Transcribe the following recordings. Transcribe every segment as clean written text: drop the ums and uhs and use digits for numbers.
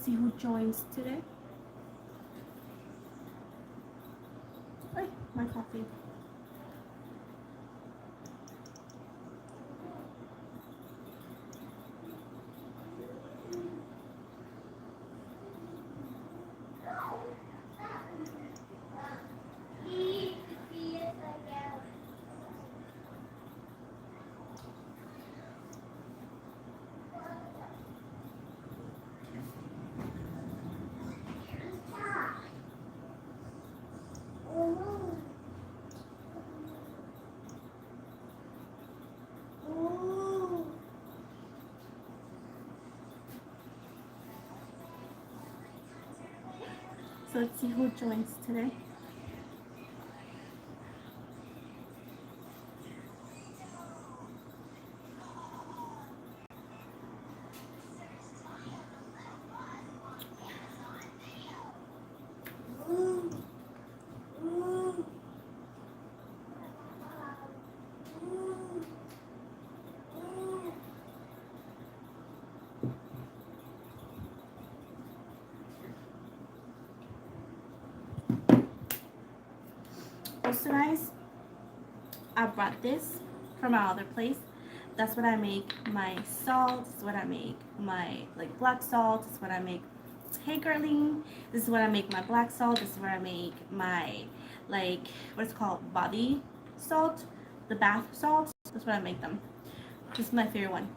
See who joins today. Ay, my coffee. So let's see who joins today. Also guys, I brought this from my other place. That's what I make my salt. This is what I make my like black salt. This is what I make Takerling. This is what I make my black salt. This is where I make my like what's called body salt, the bath salt. That's what I make them. This is my favorite one.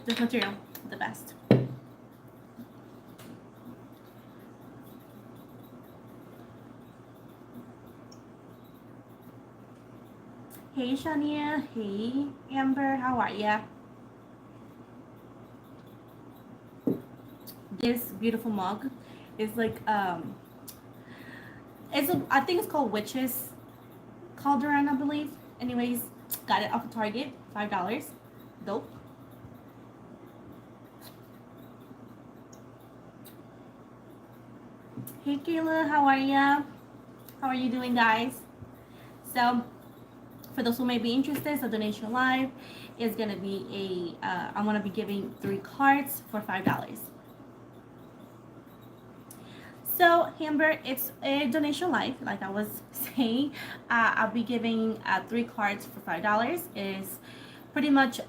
This material, the best. Hey Shania, hey Amber, how are ya? This beautiful mug is like I think it's called Witch's Cauldron, I believe. Anyways, got it off of Target, $5. Dope. Hey Kayla, how are ya? How are you doing, guys? So for those who may be interested, so donation live is gonna be I'm gonna be giving 3 cards for $5. So Amber, it's a donation live, like I was saying. I'll be giving 3 cards for $5. Is pretty much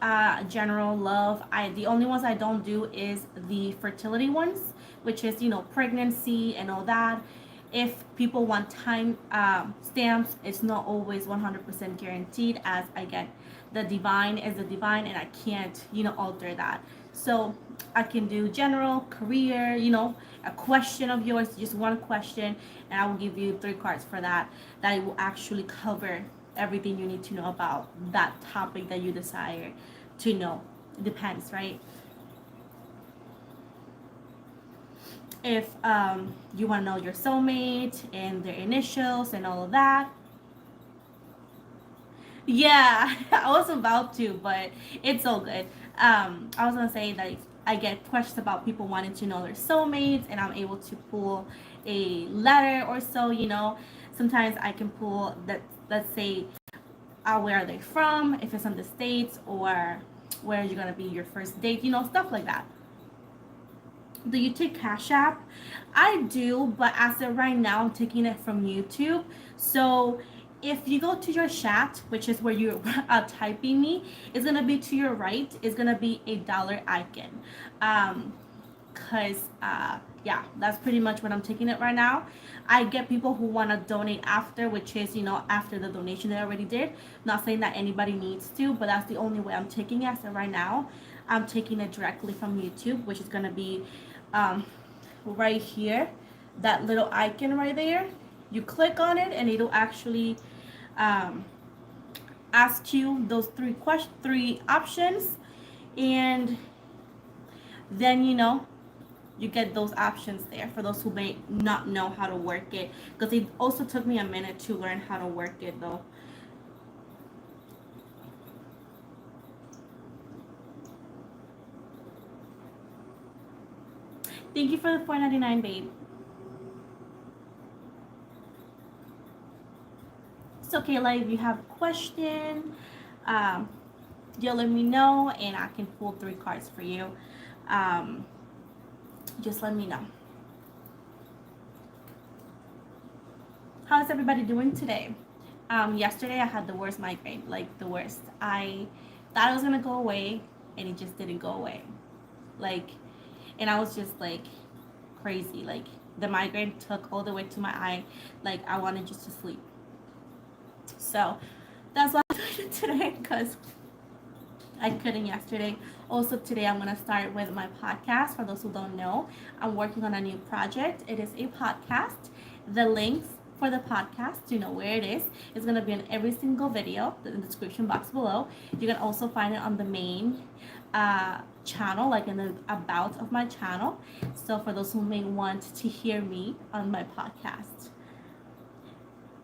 general love. The only ones I don't do is the fertility ones, which is pregnancy and all that. If people want time stamps, it's not always 100% guaranteed, as again, the divine is the divine and I can't alter that. So I can do general career, a question of yours, just one question, and I will give you 3 cards for that will actually cover everything you need to know about that topic that you desire to know. It depends, right? If you want to know your soulmate and their initials and all of that. Yeah, I was about to, but it's all good. I was gonna say that I get questions about people wanting to know their soulmates, and I'm able to pull a letter or so. Sometimes I can pull that. Let's say, where are they from? If it's from the States, or where are you gonna be your first date? Stuff like that. Do you take Cash App? I do, but as of right now, I'm taking it from YouTube. So if you go to your chat, which is where you're typing me, it's gonna be to your right. It's gonna be a dollar icon. Cause yeah, that's pretty much what I'm taking it right now. I get people who want to donate after, which is after the donation they already did. Not saying that anybody needs to, but that's the only way I'm taking it. So right now, I'm taking it directly from YouTube, which is gonna be right here, that little icon right there. You click on it and it'll actually ask you those 3 options, and then you get those options there for those who may not know how to work it, because it also took me a minute to learn how to work it though. Thank you for the $4.99, babe. So Kayla, if you have a question, you'll let me know and I can pull 3 cards for you. Just let me know. How's everybody doing today? Yesterday I had the worst migraine, like the worst. I thought it was gonna go away, and it just didn't go away. Like, and I was just like crazy. Like the migraine took all the way to my eye. Like I wanted just to sleep. So that's what I'm doing today because I couldn't yesterday. Also today I'm gonna start with my podcast. For those who don't know, I'm working on a new project. It is a podcast. The links for the podcast, you know where it is gonna be in every single video in the description box below. You can also find it on the main channel, like in the about of my channel. So for those who may want to hear me on my podcast.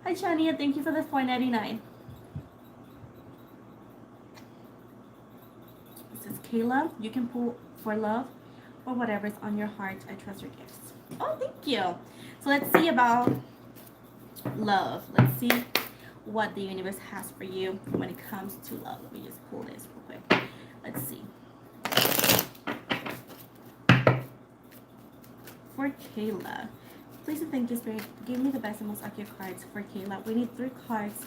Hi Shania, thank you for the 4.99. This is Kayla. You can pull for love or whatever's on your heart. I trust your gifts. Oh, thank you. So let's see about love. Let's see what the universe has for you when it comes to love. Let me just pull this real quick. Let's see. For Kayla, please and thank you, Spirit. Give me the best and most accurate cards for Kayla. We need 3 cards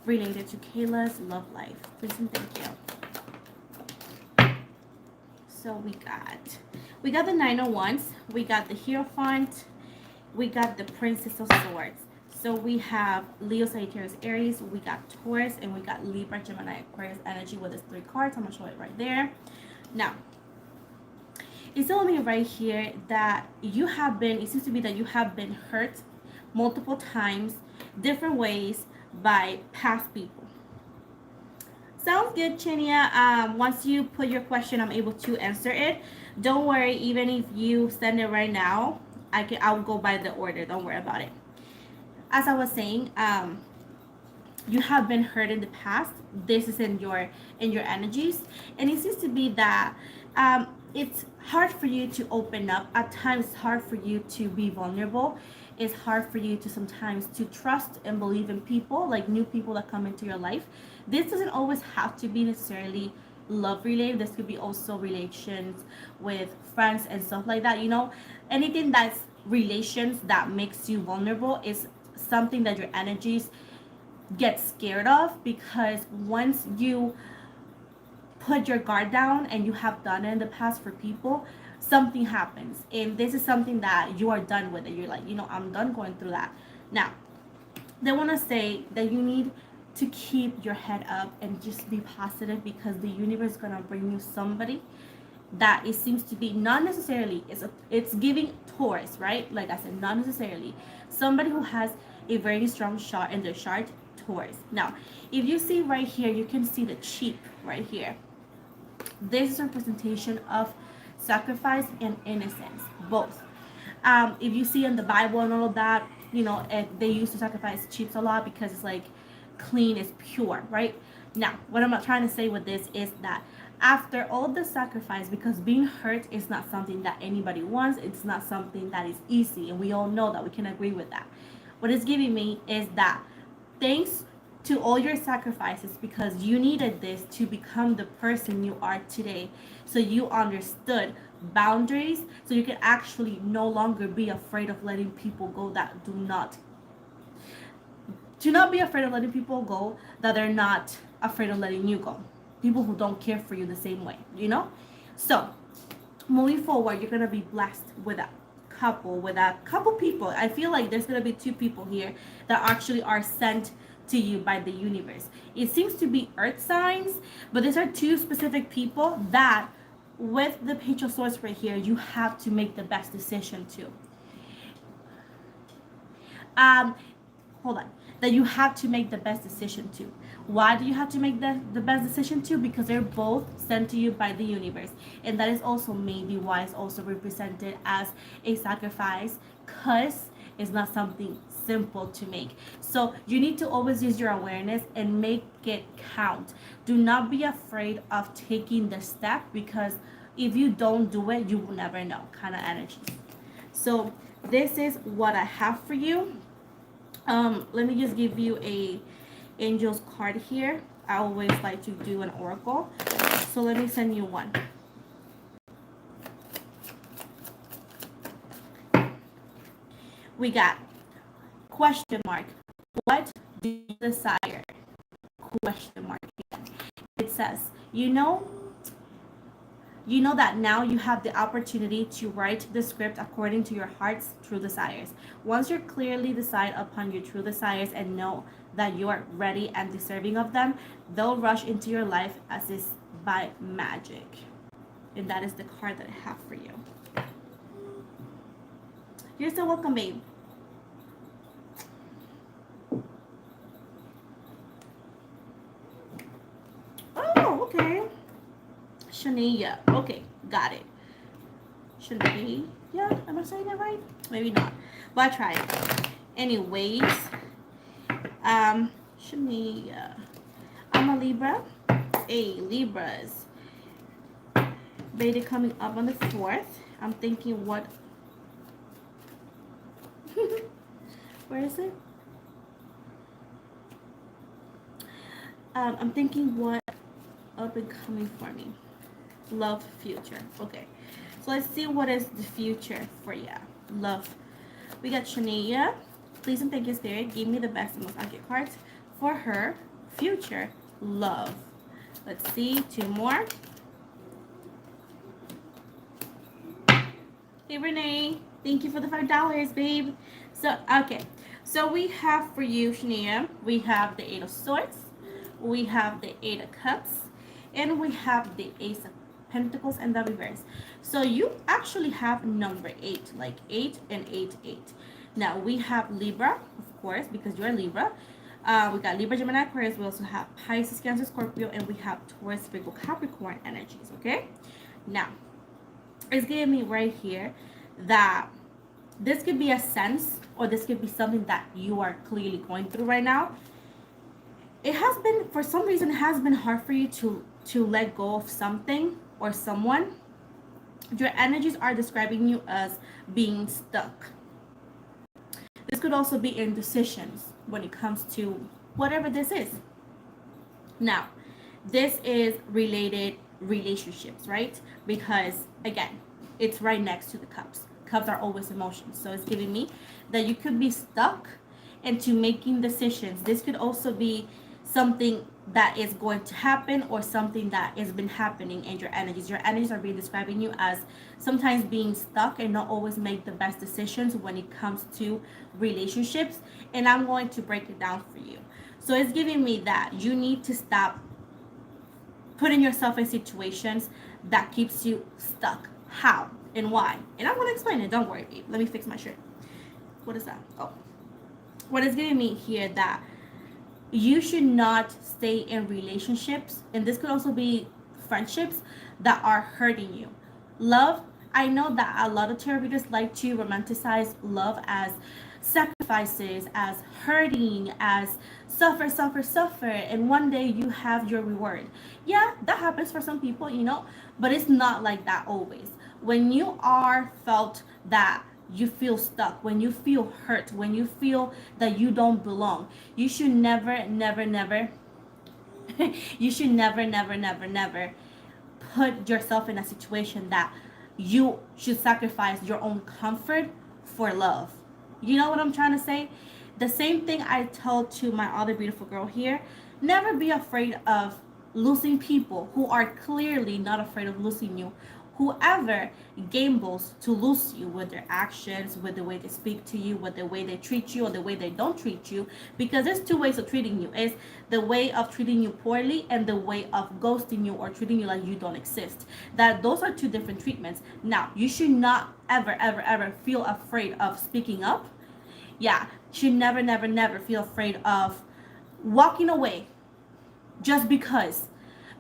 related to Kayla's love life. Please and thank you. So we got the 9 of Wands, we got the Hierophant, we got the Princess of Swords. So we have Leo, Sagittarius, Aries, we got Taurus, and we got Libra, Gemini, Aquarius energy with its 3 cards. I'm gonna show it right there. Now, it's telling me right here that you have been, it seems to be that you have been hurt multiple times, different ways by past people. Sounds good, Shania. Once you put your question, I'm able to answer it. Don't worry, even if you send it right now, I'll go by the order. Don't worry about it. As I was saying, you have been hurt in the past. This is in your energies, and it seems to be that it's hard for you to open up. At times, it's hard for you to be vulnerable. It's hard for you to sometimes to trust and believe in people, like new people that come into your life. This doesn't always have to be necessarily love related. This could be also relations with friends and stuff like that. You know, anything that's relations that makes you vulnerable is something that your energies get scared of, because once you put your guard down, and you have done it in the past for people, something happens, and this is something that you are done with it. You're like, you know, I'm done going through that. Now they want to say that you need to keep your head up and just be positive, because the universe is going to bring you somebody that it seems to be not necessarily, it's giving Taurus, right? Like I said, not necessarily somebody who has a very strong chart in their chart, Taurus. Now if you see right here, you can see the sheep right here. This is a representation of sacrifice and innocence, both. If you see in the Bible and all of that, you know, they used to sacrifice sheep a lot because it's like clean, is pure, right? Now what I'm trying to say with this is that after all the sacrifice, because being hurt is not something that anybody wants, it's not something that is easy, and we all know that. We can agree with that. What it's giving me is that thanks to all your sacrifices, because you needed this to become the person you are today. So you understood boundaries, so you can actually no longer be afraid of letting people go that do not be afraid of letting people go that they're not afraid of letting you go. People who don't care for you the same way, you know? So moving forward, you're gonna be blessed with a couple people. I feel like there's gonna be 2 people here that actually are sent to you by the universe. It seems to be earth signs, but these are 2 specific people that, with the Page of Swords right here, you have to make the best decision to. Hold on. That you have to make the best decision to. Why do you have to make the best decision to? Because they're both sent to you by the universe. And that is also maybe why it's also represented as a sacrifice, because it's not something simple to make. So you need to always use your awareness and make it count. Do not be afraid of taking the step, because if you don't do it, you will never know, kind of energy. So this is what I have for you. Let me just give you a angel's card here. I always like to do an oracle, so let me send you one. We got Question mark. What do you desire? Question mark. It says, you know that now you have the opportunity to write the script according to your heart's true desires. Once you clearly decide upon your true desires and know that you are ready and deserving of them, they'll rush into your life as is by magic. And that is the card that I have for you. You're so welcome, babe. Oh, okay. Shania. Okay, got it. Shania. Am I saying that right? Maybe not. But I tried. Anyways, Shania. I'm a Libra. Hey, Libras. Beta coming up on the 4th. I'm thinking what... Where is it? I'm thinking what up and coming for me. Love, future. Okay. So let's see what is the future for you. Love. We got Shania. Please and thank you, Spirit. Give me the best and most accurate cards for her future love. Let's see. 2 more. Hey, Renee. Thank you for the $5, babe. So, okay. So we have for you, Shania, we have the 8 of Swords. We have the 8 of Cups. And we have the Ace of Pentacles and the reverse. So you actually have number 8, like 8 and 8, 8. Now we have Libra, of course, because you're Libra. We got Libra, Gemini, Aquarius. We also have Pisces, Cancer, Scorpio, and we have Taurus, Virgo, Capricorn energies, okay? Now, it's giving me right here that this could be a sense, or this could be something that you are clearly going through right now. It has been, for some reason, it has been hard for you to let go of something or someone. Your energies are describing you as being stuck. This could also be indecisions when it comes to whatever this is. Now, this is related relationships, right? Because, again, it's right next to the cups. Cups are always emotions. So it's giving me that you could be stuck into making decisions. This could also be something that is going to happen or something that has been happening in your energies. Your energies are being describing you as sometimes being stuck and not always make the best decisions when it comes to relationships. And I'm going to break it down for you. So it's giving me that you need to stop putting yourself in situations that keeps you stuck. How and why? And I'm going to explain it. Don't worry, babe. Let me fix my shirt. What is that? Oh. What is giving me here that you should not stay in relationships, and this could also be friendships that are hurting you. Love, I know that a lot of tarot readers like to romanticize love as sacrifices, as hurting, as suffer, suffer, suffer, and one day you have your reward. Yeah, that happens for some people, but it's not like that always. When you are felt that you feel stuck, when you feel hurt, when you feel that you don't belong, you should never, never, never, you should never, never, never, never put yourself in a situation that you should sacrifice your own comfort for love. You know what I'm trying to say? The same thing I tell to my other beautiful girl here. Never be afraid of losing people who are clearly not afraid of losing you. Whoever gambles to lose you with their actions, with the way they speak to you, with the way they treat you, or the way they don't treat you, because there's 2 ways of treating you. It's the way of treating you poorly and the way of ghosting you or treating you like you don't exist. Those are 2 different treatments. Now, you should not ever, ever, ever feel afraid of speaking up. Yeah, should never, never, never feel afraid of walking away just because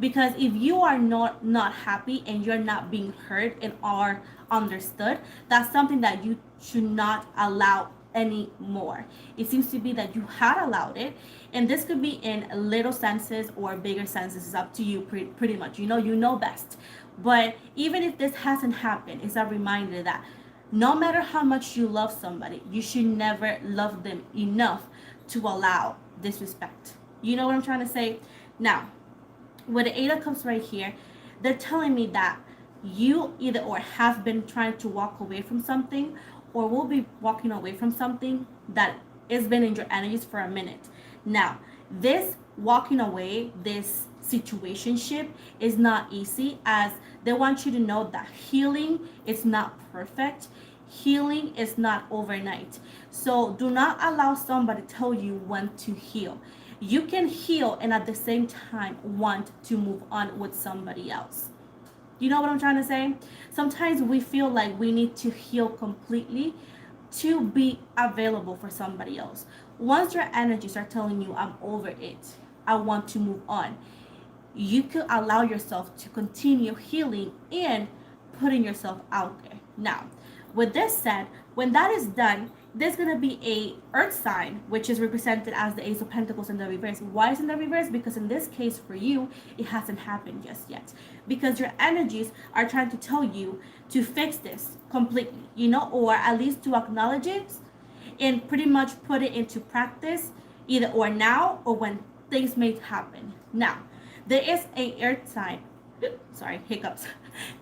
if you are not happy and you're not being heard and are understood, that's something that you should not allow anymore. It seems to be that you had allowed it, and this could be in little senses or bigger senses. It's up to you pretty much. You know best. But even if this hasn't happened, it's a reminder that no matter how much you love somebody, you should never love them enough to allow disrespect. You know what I'm trying to say? Now, with the 8 of Cups right here, they're telling me that you either or have been trying to walk away from something or will be walking away from something that It's been in your energies for a minute. Now, this walking away, this situationship is not easy, as they want you to know that healing is not perfect. Healing is not overnight. So do not allow somebody to tell you when to heal. You can heal and at the same time want to move on with somebody else. You know what I'm trying to say? Sometimes we feel like we need to heal completely to be available for somebody else. Once your energies are telling you, I'm over it, I want to move on, you could allow yourself to continue healing and putting yourself out there. Now, with this said, when that is done, there's gonna be a earth sign, which is represented as the Ace of Pentacles in the reverse. Why is in the reverse? Because in this case for you, it hasn't happened just yet. Because your energies are trying to tell you to fix this completely, or at least to acknowledge it and pretty much put it into practice, either or now or when things may happen. Now, there is a earth sign, sorry, hiccups,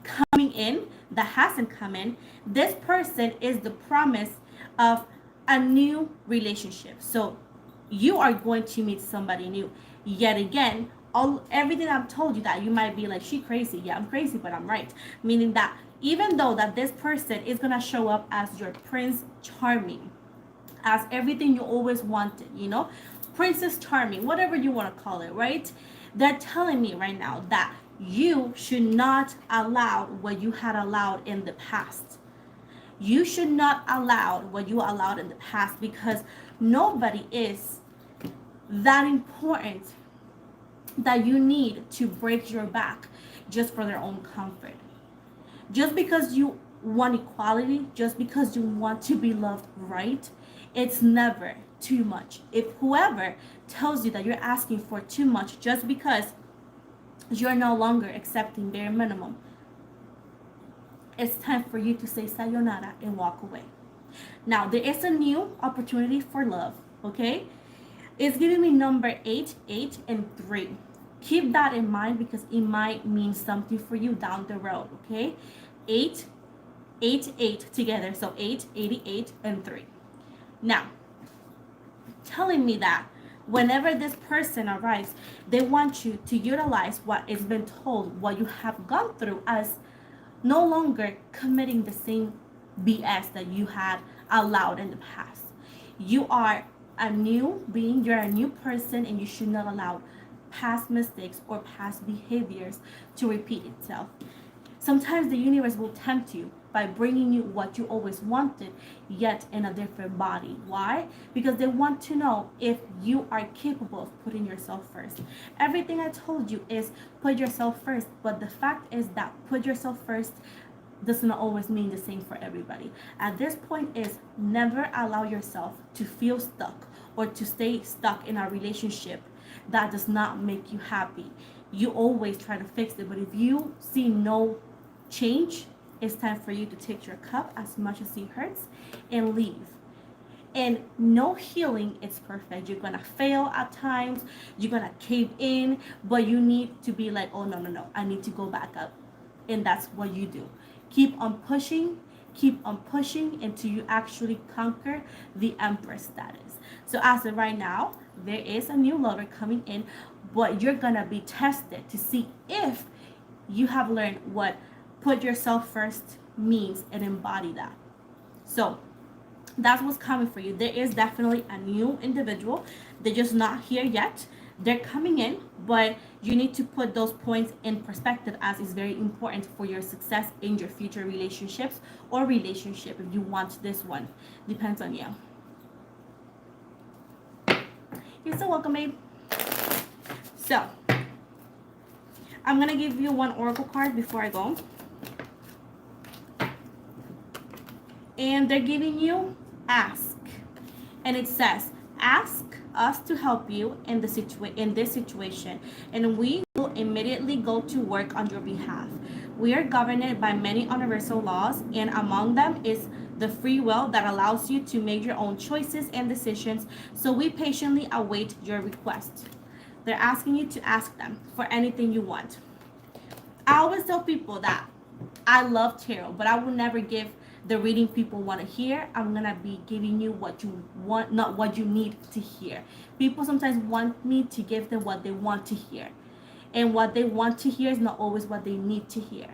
coming in that hasn't come in. This person is the promise of a new relationship. So you are going to meet somebody new. Yet again, everything I've told you that you might be like, she crazy. Yeah, I'm crazy, but I'm right. Meaning that even though that this person is gonna show up as your Prince Charming, as everything you always wanted, Princess Charming, whatever you want to call it, right? They're telling me right now that you should not allow what you had allowed in the past. You should not allow what you allowed in the past, because nobody is that important that you need to break your back just for their own comfort. Just because you want equality, just because you want to be loved right, it's never too much. If whoever tells you that you're asking for too much just because you're no longer accepting bare minimum, it's time for you to say sayonara and walk away. Now, there is a new opportunity for love, okay? It's giving me number 8, 8, and 3. Keep that in mind because it might mean something for you down the road, okay? 8, 8, 8 together. So 8, 88, and 3. Now, telling me that whenever this person arrives, they want you to utilize what has been told, what you have gone through, as no longer committing the same BS that you had allowed in the past. You are a new being, you're a new person, and you should not allow past mistakes or past behaviors to repeat itself. Sometimes the universe will tempt you by bringing you what you always wanted, yet in a different body. Why? Because they want to know if you are capable of putting yourself first. Everything I told you is put yourself first, but the fact is that put yourself first does not always mean the same for everybody. At this point is never allow yourself to feel stuck or to stay stuck in a relationship that does not make you happy. You always try to fix it, but if you see no change, it's time for you to take your cup, as much as it hurts, and leave. And no healing is perfect. You're gonna fail at times, you're gonna cave in, but you need to be like, oh no, I need to go back up. And that's what you do. Keep on pushing until you actually conquer the Empress status. So as of right now, there is a new lover coming in, but you're gonna be tested to see if you have learned what put yourself first means and embody that. So that's what's coming for you. There is definitely a new individual. They're just not here yet. They're coming in, but you need to put those points in perspective, as is very important for your success in your future relationships or relationship if you want this one. Depends on you. You're so welcome, babe. So I'm gonna give you one oracle card before I go. And they're giving you ask. And it says, ask us to help you in this situation, and we will immediately go to work on your behalf. We are governed by many universal laws, and among them is the free will that allows you to make your own choices and decisions, so we patiently await your request. They're asking you to ask them for anything you want. I always tell people that I love tarot, but I will never give the reading people want to hear. I'm gonna be giving you what you want, not what you need to hear. People sometimes want me to give them what they want to hear, and what they want to hear is not always what they need to hear.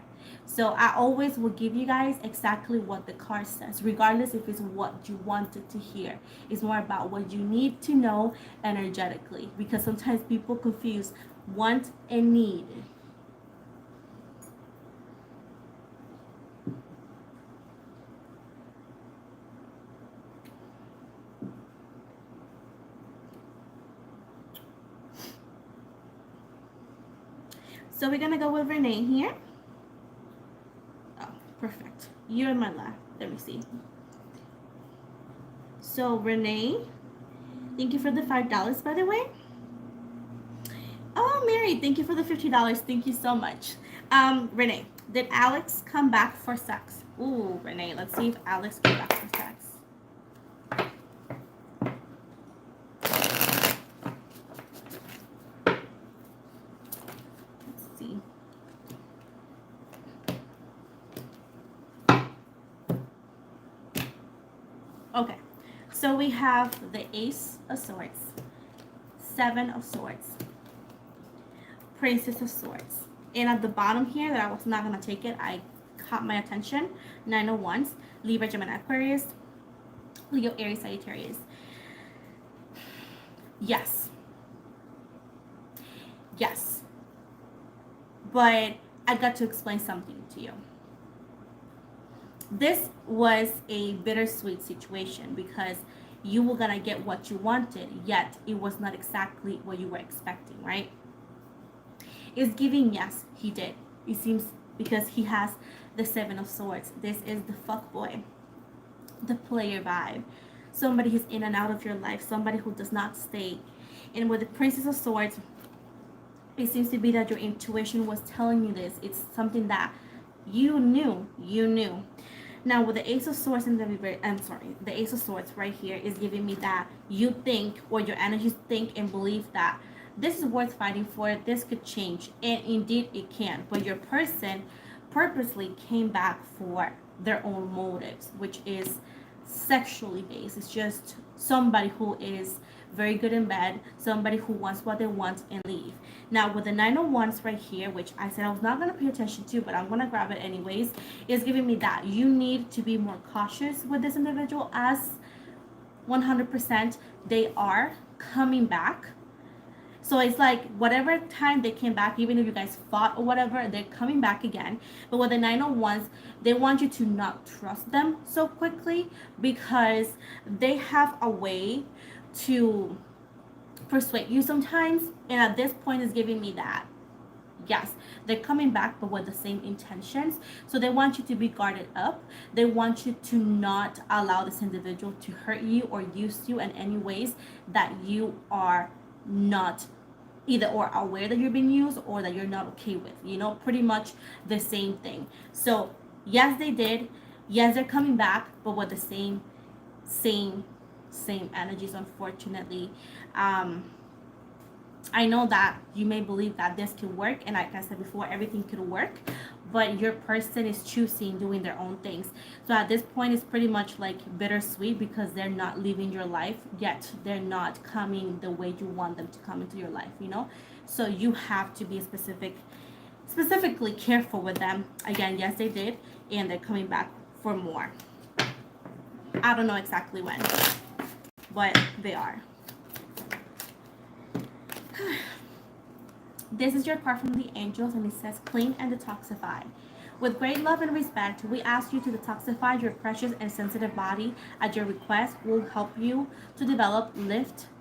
So I always will give you guys exactly what the card says, regardless if it's what you wanted to hear. It's more about what you need to know energetically, because sometimes people confuse want and need. So we're gonna go with Renee here. Oh, perfect. You're in my left. Let me see. So Renee, thank you for the $5, by the way. Oh, Mary, thank you for the $50. Thank you so much. Renee, did Alex come back for sex? Ooh, Renee, let's see if Alex came back for sex. Let's see. Okay, so we have the Ace of Swords, Seven of Swords, Princess of Swords. And at the bottom here, that I was not going to take it, I caught my attention, Nine of Wands, Libra, Gemini, Aquarius, Leo, Aries, Sagittarius. Yes. Yes. But I got to explain something to you. This was a bittersweet situation because you were going to get what you wanted, yet it was not exactly what you were expecting, right? It's giving yes, he did. It seems because he has the Seven of Swords. This is the fuckboy, the player vibe. Somebody who's in and out of your life, somebody who does not stay. And with the Princess of Swords, it seems to be that your intuition was telling you this. It's something that you knew. Now with the Ace of Swords in the Ace of Swords right here is giving me that you think, or your energies think and believe that this is worth fighting for, this could change, and indeed it can. But your person purposely came back for their own motives, which is sexually based. It's just somebody who is very good in bed, somebody who wants what they want and leave. Now with the Nine of Wands right here, which I said I was not going to pay attention to, but I'm going to grab it anyways, is giving me that you need to be more cautious with this individual, as 100% they are coming back. So it's like whatever time they came back, even if you guys fought or whatever, they're coming back again. But with the Nine of Wands, they want you to not trust them so quickly, because they have a way to persuade you sometimes. And at this point, it's giving me that yes, they're coming back, but with the same intentions. So they want you to be guarded up. They want you to not allow this individual to hurt you or use you in any ways that you are not either or aware that you're being used, or that you're not okay with, pretty much the same thing. So yes, they did. Yes, they're coming back, but with the same energies, unfortunately. I know that you may believe that this can work, and like I said before, everything could work, but your person is choosing doing their own things. So at this point, it's pretty much like bittersweet, because they're not living your life, yet they're not coming the way you want them to come into your life, So you have to be specifically careful with them. Again, yes, they did, and they're coming back for more. I don't know exactly when, but they are. This is your card from the angels, and it says clean and detoxify. With great love and respect, we ask you to detoxify your precious and sensitive body. At your request, we'll help you to develop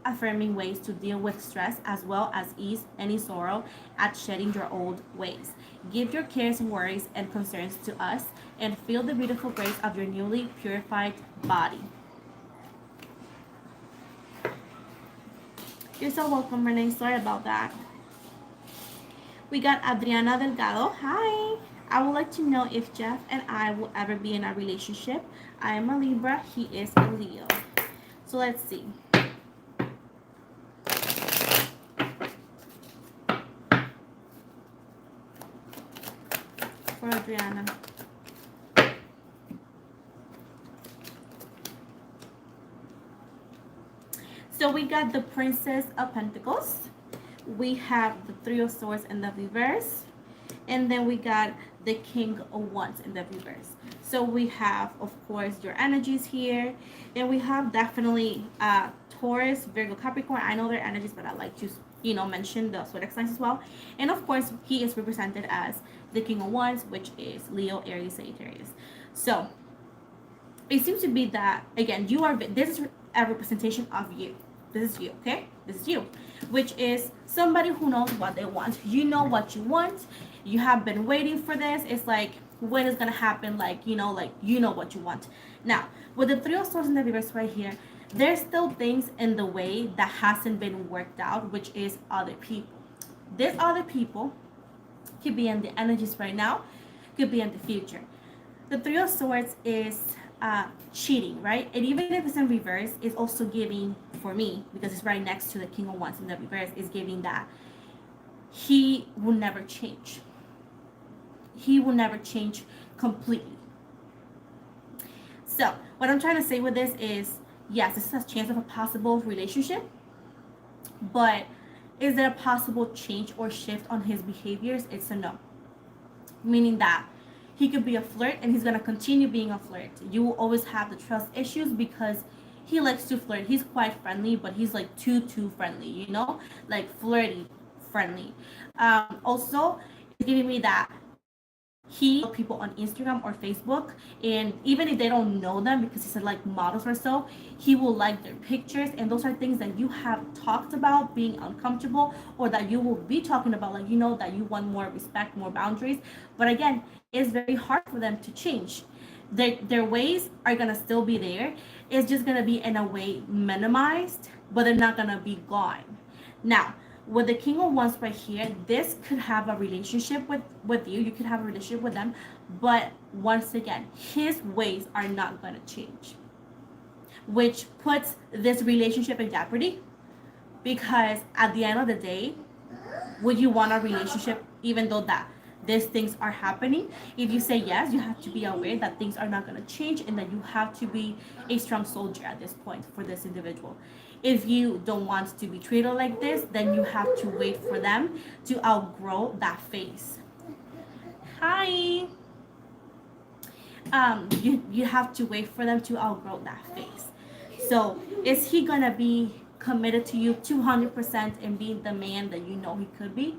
affirming ways to deal with stress, as well as ease any sorrow at shedding your old ways. Give your cares and worries and concerns to us, and feel the beautiful grace of your newly purified body. You're so welcome, Renee. Sorry about that. We got Adriana Delgado. Hi. I would like to know if Jeff and I will ever be in a relationship. I am a Libra. He is a Leo. So let's see. For Adriana. So we got the Princess of Pentacles. We have the Three of Swords in the reverse. And then we got the King of Wands in the reverse. So we have, of course, your energies here. And we have definitely Taurus, Virgo, Capricorn. I know their energies, but I like to, mention the zodiac signs as well. And of course, he is represented as the King of Wands, which is Leo, Aries, Sagittarius. So it seems to be that, again, this is a representation of you. This is you, okay? This is you, which is somebody who knows what they want. You know what you want. You have been waiting for this. It's like, when is gonna happen? Like, you know what you want. Now, with the Three of Swords in the reverse right here, there's still things in the way that hasn't been worked out, which is other people. This other people could be in the energies right now, could be in the future. The Three of Swords is cheating, right? And even if it's in reverse, it's also giving, for me, because it's right next to the King of Wands in the reverse, is giving that he will never change. He will never change completely. So what I'm trying to say with this is, yes, this is a chance of a possible relationship, but is there a possible change or shift on his behaviors? It's a no. Meaning that he could be a flirt and he's going to continue being a flirt. You will always have the trust issues because he likes to flirt. He's quite friendly, but he's like too friendly, like flirty friendly. Also, it's giving me that he people on Instagram or Facebook, and even if they don't know them because he said like models or so, he will like their pictures, and those are things that you have talked about being uncomfortable, or that you will be talking about, like that you want more respect, more boundaries. But again, it's very hard for them to change. Their ways are gonna still be there. It's just gonna be in a way minimized, but they're not gonna be gone. Now, with the King of Wands right here, this could have a relationship with you. You could have a relationship with them, but once again, his ways are not going to change, which puts this relationship in jeopardy, because at the end of the day, would you want a relationship even though that these things are happening? If you say yes, you have to be aware that things are not going to change, and that you have to be a strong soldier at this point for this individual. If you don't want to be treated like this, then you have to wait for them to outgrow that phase. Hi. You have to wait for them to outgrow that phase. So is he gonna be committed to you 200% and being the man that he could be?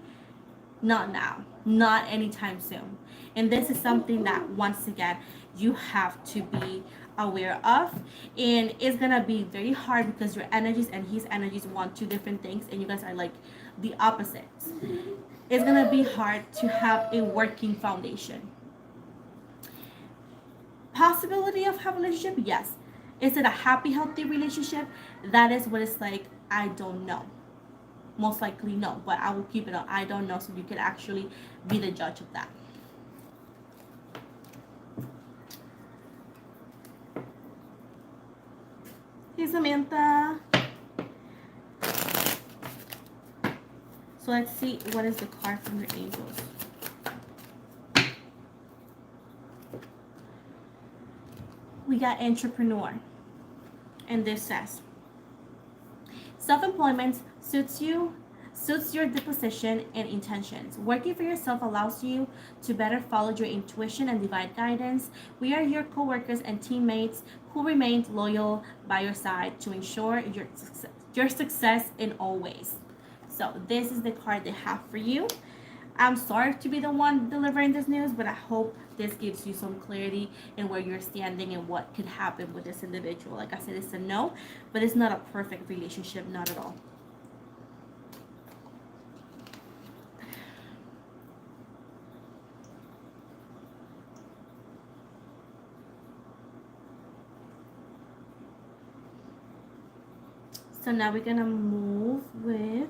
Not now, not anytime soon. And this is something that, once again, you have to be aware of. And it's gonna be very hard because your energies and his energies want two different things, and you guys are like the opposites. It's gonna be hard to have a working foundation. Possibility of having a relationship? Yes. Is it a happy, healthy relationship? That is what it's like. I don't know. Most likely no, but I will keep it on I don't know, so you can actually be the judge of that. Hey, Samantha. So let's see, what is the card from your angels? We got entrepreneur, and this says, self-employment suits your disposition and intentions. Working for yourself allows you to better follow your intuition and divine guidance. We are your co-workers and teammates who remain loyal by your side to ensure your success in all ways. So this is the card they have for you. I'm sorry to be the one delivering this news, but I hope this gives you some clarity in where you're standing and what could happen with this individual. Like I said, it's a no, but it's not a perfect relationship, not at all. So now we're gonna move with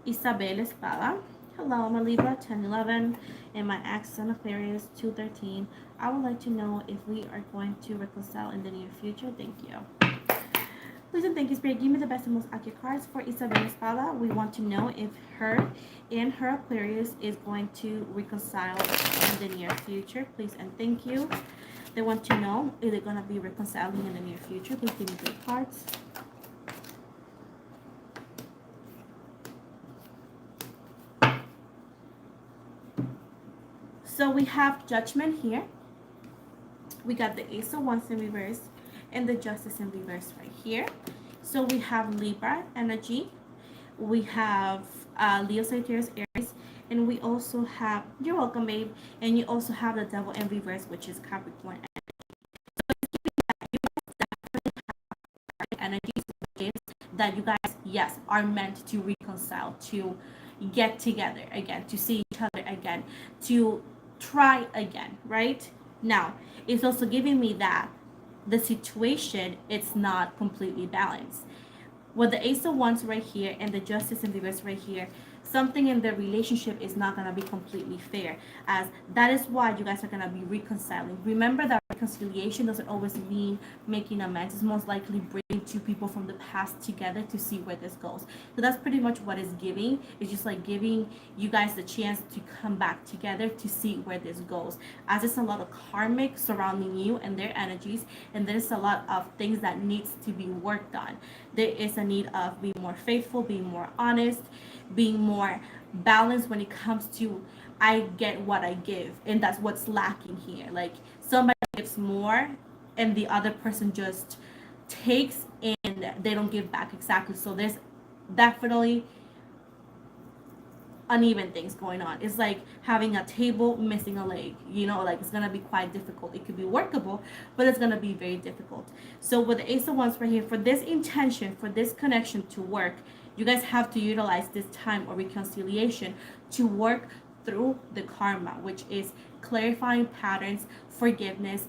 Isabella Espada. Hello, I'm a Libra 1011 and my ex on Aquarius 213. I would like to know if we are going to reconcile in the near future. Thank you. Please and thank you, Spirit. Give me the best and most accurate cards for Isabella Espada. We want to know if her and her Aquarius is going to reconcile in the near future. Please and thank you. They want to know if they're going to be reconciling in the near future. Please give me the cards. So we have Judgment here. We got the Ace of Wands in reverse and the Justice in reverse right here. So we have Libra energy. We have Leo, Sagittarius, Aries, and we also have, you're welcome, babe, and you also have the Devil in reverse, which is Capricorn energies, that you guys, yes, are meant to reconcile, to get together again, to see each other again, to try again, right? Now, it's also giving me that the situation, it's not completely balanced. With the Ace of Wands right here and the Justice in reverse right here, something in the relationship is not going to be completely fair, as that is why you guys are going to be reconciling. Remember that reconciliation doesn't always mean making amends. It's most likely bringing two people from the past together to see where this goes. So that's pretty much what it's giving. It's just like giving you guys the chance to come back together to see where this goes, as it's a lot of karmic surrounding you and their energies, and there's a lot of things that needs to be worked on. There is a need of being more faithful, being more honest, being more balanced when it comes to I get what I give, and that's what's lacking here. Like somebody gives more and the other person just takes and they don't give back exactly. So there's definitely uneven things going on. It's like having a table missing a leg, like it's gonna be quite difficult. It could be workable, but it's gonna be very difficult. So with the Ace of Wands right here, for this intention, for this connection to work, you guys have to utilize this time of reconciliation to work through the karma, which is clarifying patterns, forgiveness,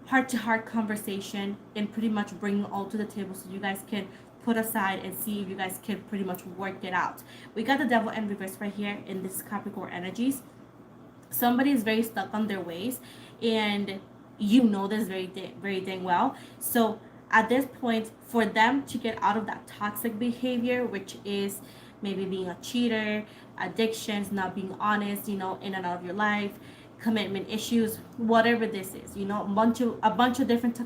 heart to heart conversation, and pretty much bringing all to the table so you guys can put aside and see if you guys can pretty much work it out. We got the Devil in reverse right here in this Capricorn energies. Somebody is very stuck on their ways, and you know this very dang well. So at this point, for them to get out of that toxic behavior, which is maybe being a cheater, addictions, not being honest, in and out of your life, commitment issues, whatever this is, a bunch of different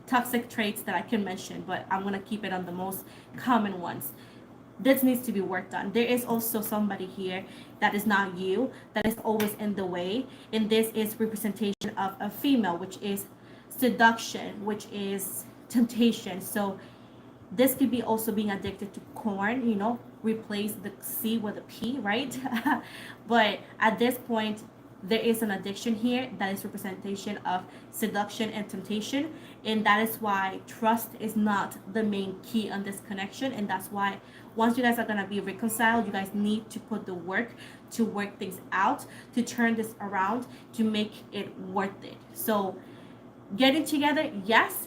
toxic traits that I can mention, but I'm gonna keep it on the most common ones. This needs to be worked on. There is also somebody here that is not you, that is always in the way, and this is representation of a female, which is seduction, which is temptation. So this could be also being addicted to corn, replace the C with a P, right? But at this point, there is an addiction here that is representation of seduction and temptation, and that is why trust is not the main key on this connection. And that's why once you guys are going to be reconciled, you guys need to put the work to work things out, to turn this around, to make it worth it. So getting together, yes,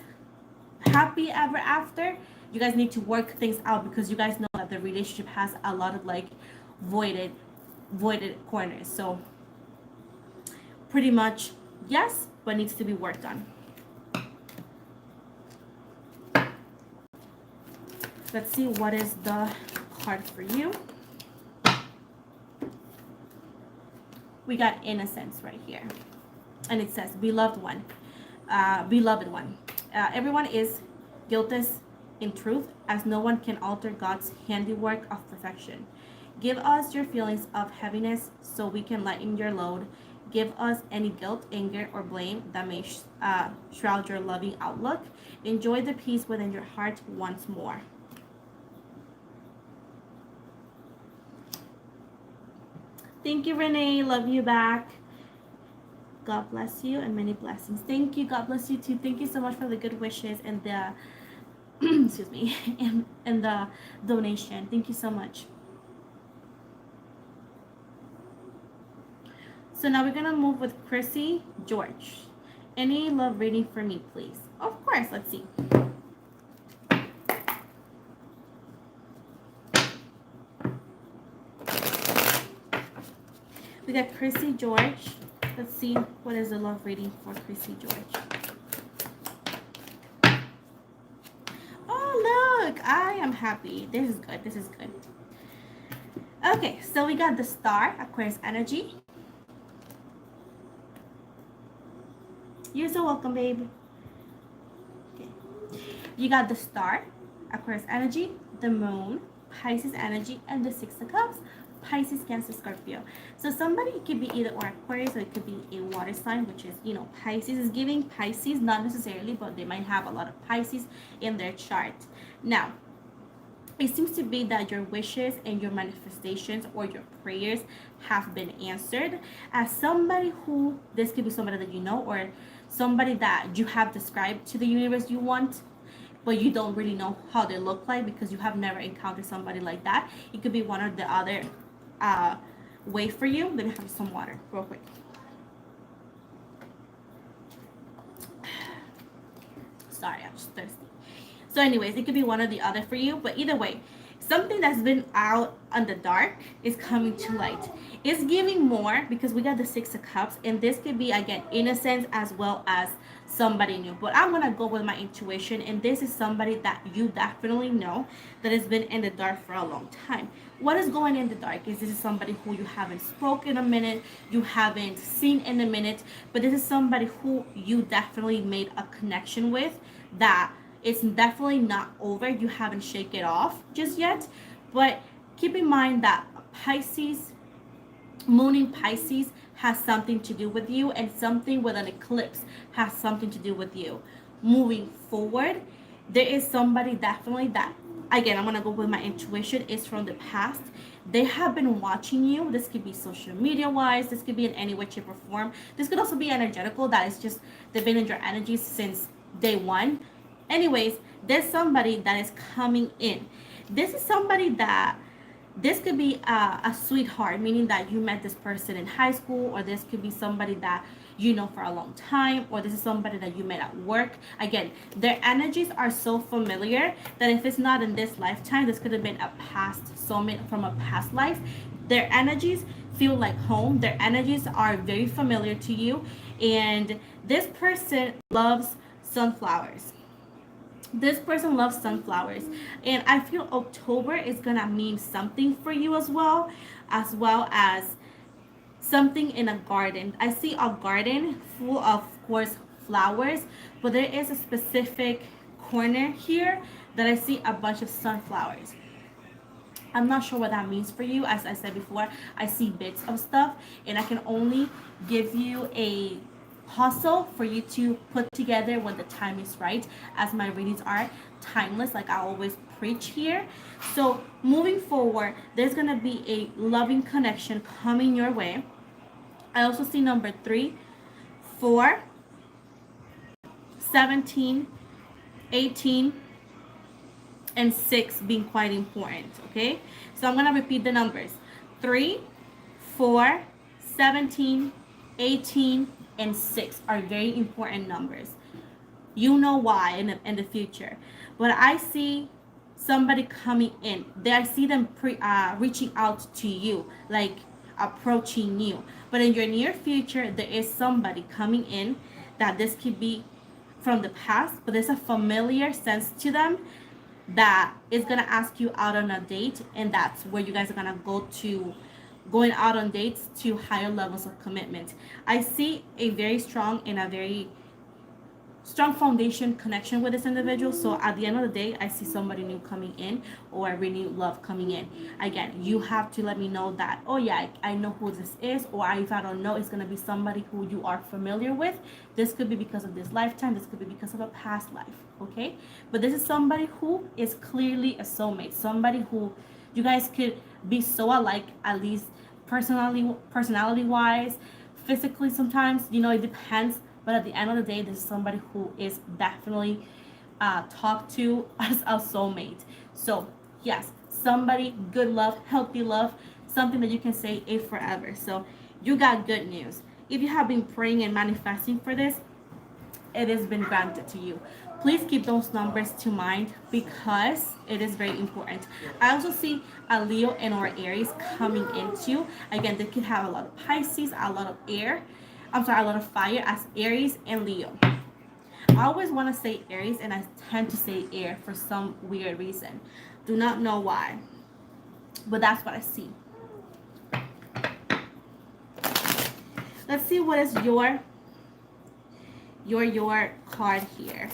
happy ever after, you guys need to work things out, because you guys know that the relationship has a lot of like voided corners. So pretty much yes, but needs to be worked on. Let's see what is the card for you. We got Innocence right here, and it says beloved one. Everyone is guiltless in truth, as no one can alter God's handiwork of perfection. Give us your feelings of heaviness so we can lighten your load. Give us any guilt, anger, or blame that may shroud your loving outlook. Enjoy the peace within your heart once more. Thank you, Renee. Love you back. God bless you and many blessings. Thank you. God bless you too. Thank you so much for the good wishes and the excuse me, and the donation. Thank you so much. So now we're gonna move with Chrissy George. Any love reading for me, please? Of course. Let's see. We got Chrissy George. Let's see what is the love reading for Chrissy George. Oh, look, I am happy. This is good. This is good. Okay, so we got the Star, Aquarius energy. You're so welcome, babe. Okay. You got the Star, Aquarius energy, the Moon, Pisces energy, and the Six of Cups, Pisces, Cancer, Scorpio. So somebody, it could be either or Aquarius, or it could be a water sign, which is, Pisces is giving Pisces, not necessarily, but they might have a lot of Pisces in their chart. Now, it seems to be that your wishes and your manifestations or your prayers have been answered. As somebody who, this could be somebody that you know, or somebody that you have described to the universe you want, but you don't really know how they look like because you have never encountered somebody like that. It could be one or the other way for you. Let me have some water real quick. Sorry, I'm just thirsty. So anyways, it could be one or the other for you, but either way, something that's been out on the dark is coming to light. It's giving more because we got the Six of Cups, and this could be, again, innocence as well as somebody new. But I'm going to go with my intuition, and this is somebody that you definitely know that has been in the dark for a long time. What is going in the dark is this is somebody who you haven't spoken in a minute, you haven't seen in a minute, but this is somebody who you definitely made a connection with that it's definitely not over. You haven't shake it off just yet. But keep in mind that Pisces, moon in Pisces, has something to do with you, and something with an eclipse has something to do with you. Moving forward, there is somebody definitely that, again, I'm going to go with my intuition, is from the past. They have been watching you. This could be social media wise. This could be in any way, shape, or form. This could also be energetical. That is just, they've been in your energy since day one. Anyways, there's somebody that is coming in. This is somebody that, this could be a sweetheart, meaning that you met this person in high school, or this could be somebody that you know for a long time, or this is somebody that you met at work. Again, their energies are so familiar that if it's not in this lifetime, this could have been a past soulmate from a past life. Their energies feel like home. Their energies are very familiar to you, and this person loves sunflowers. This person loves sunflowers, and I feel October is gonna mean something for you as well as something in a garden. I see a garden full of course flowers, but there is a specific corner here that I see a bunch of sunflowers. I'm not sure what that means for you. As I said before, I see bits of stuff, and I can only give you a hustle for you to put together when the time is right, as my readings are timeless, like I always preach here. So moving forward, there's gonna be a loving connection coming your way. I also see number 3, 4, 17, 18, and 6 being quite important. Okay, so I'm gonna repeat the numbers: 3, 4, 17, 18, and 6 are very important numbers. You know why in the future. But I see somebody coming in. I see them reaching out to you, like approaching you. But in your near future, there is somebody coming in that this could be from the past, but there's a familiar sense to them that is gonna ask you out on a date, and that's where you guys are gonna going out on dates to higher levels of commitment. I see a very strong and a very strong foundation connection with this individual. So at the end of the day, I see somebody new coming in, or a renewed love coming in. Again, you have to let me know that, oh yeah, I know who this is, or if I don't know, it's going to be somebody who you are familiar with. This could be because of this lifetime, this could be because of a past life. Okay, but this is somebody who is clearly a soulmate, somebody who you guys could be so alike, at least personality wise, physically sometimes, it depends. But at the end of the day, this is somebody who is definitely talked to as a soulmate. So yes, somebody, good love, healthy love, something that you can say it forever. So you got good news. If you have been praying and manifesting for this, it has been granted to you. Please keep those numbers to mind because it is very important. I also see a Leo and or Aries coming into. Again, they could have a lot of Pisces, a lot of a lot of fire as Aries and Leo. I always want to say Aries, and I tend to say air for some weird reason. Do not know why, but that's what I see. Let's see what is your card here.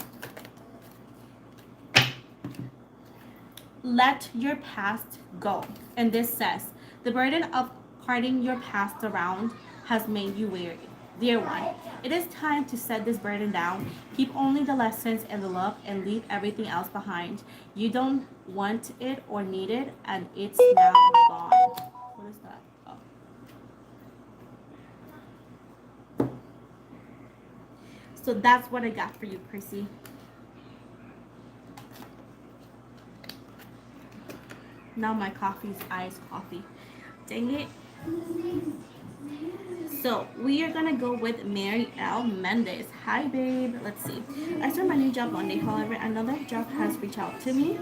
Let your past go. And this says, The burden of carting your past around has made you weary. Dear one, it is time to set this burden down. Keep only the lessons and the love and leave everything else behind. You don't want it or need it, and it's now gone. What is that? Oh. So that's what I got for you, Chrissy. Now my coffee is iced coffee. Dang it. So we are gonna go with Mary L. Mendez. Hi, babe. Let's see. I started my new job Monday. However, another job has reached out to me.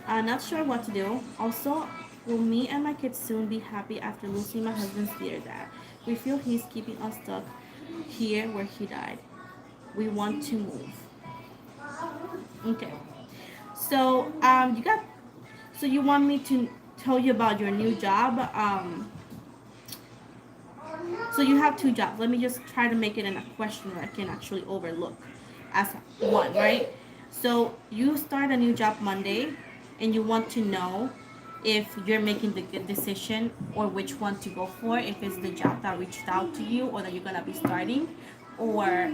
Not sure what to do. Also, will me and my kids soon be happy after losing my husband's theater dad? We feel he's keeping us stuck here where he died. We want to move. Okay. So you got. So you want me to tell you about your new job? So you have two jobs. Let me just try to make it in a question that I can actually overlook as one, right? So you start a new job Monday, and you want to know if you're making the good decision or which one to go for. If it's the job that reached out to you or that you're gonna be starting, or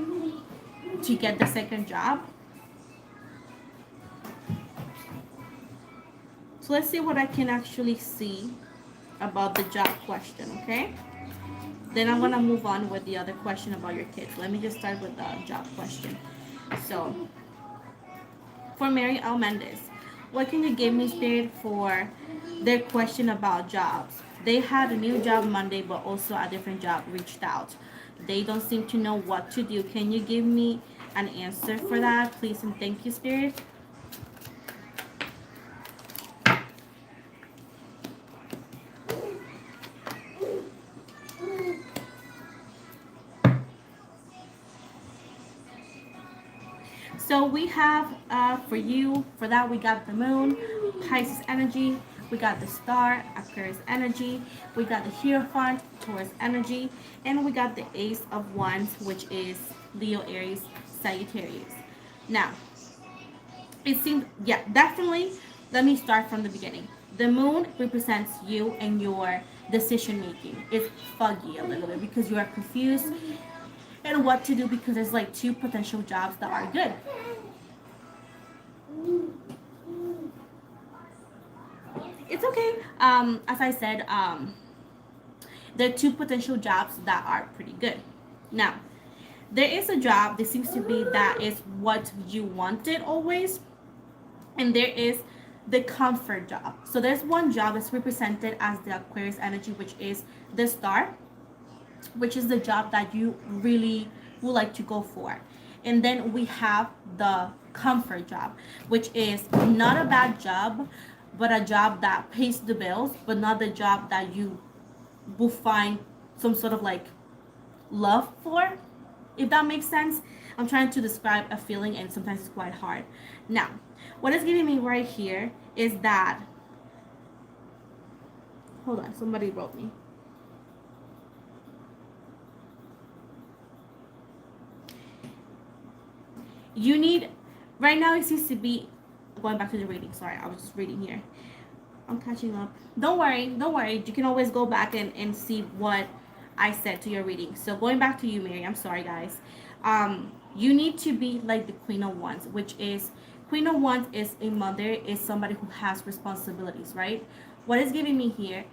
to get the second job. So let's see what I can actually see about the job question, okay? Then I'm gonna move on with the other question about your kids. Let me just start with the job question. So, for Mary L. Mendez, what can you give me, Spirit, for their question about jobs? They had a new job Monday, but also a different job reached out. They don't seem to know what to do. Can you give me an answer for that, please, and thank you, Spirit? So we have for you, for that we got the moon, Pisces energy, we got the star, Aquarius energy, we got the Hierophant, Taurus energy, and we got the Ace of Wands, which is Leo, Aries, Sagittarius. Now, it seems, yeah, definitely, let me start from the beginning. The moon represents you and your decision making. It's foggy a little bit because you are confused and what to do because there's like two potential jobs that are good. It's okay. As I said, there are two potential jobs that are pretty good. Now, there is a job that seems to be that is what you wanted always, and there is the comfort job. So there's one job that's represented as the Aquarius energy, which is the star, which is the job that you really would like to go for. And then we have the comfort job, which is not a bad job, but a job that pays the bills, but not the job that you will find some sort of like love for, if that makes sense. I'm trying to describe a feeling and sometimes it's quite hard. Now, what is giving me right here is that, hold on, somebody wrote me. You need, right now it seems to be, going back to the reading, sorry, I was just reading here. I'm catching up. Don't worry, don't worry. You can always go back and see what I said to your reading. So going back to you, Mary, I'm sorry, guys. You need to be like the Queen of Wands, which is, Queen of Wands is a mother, is somebody who has responsibilities, right? What is giving me here,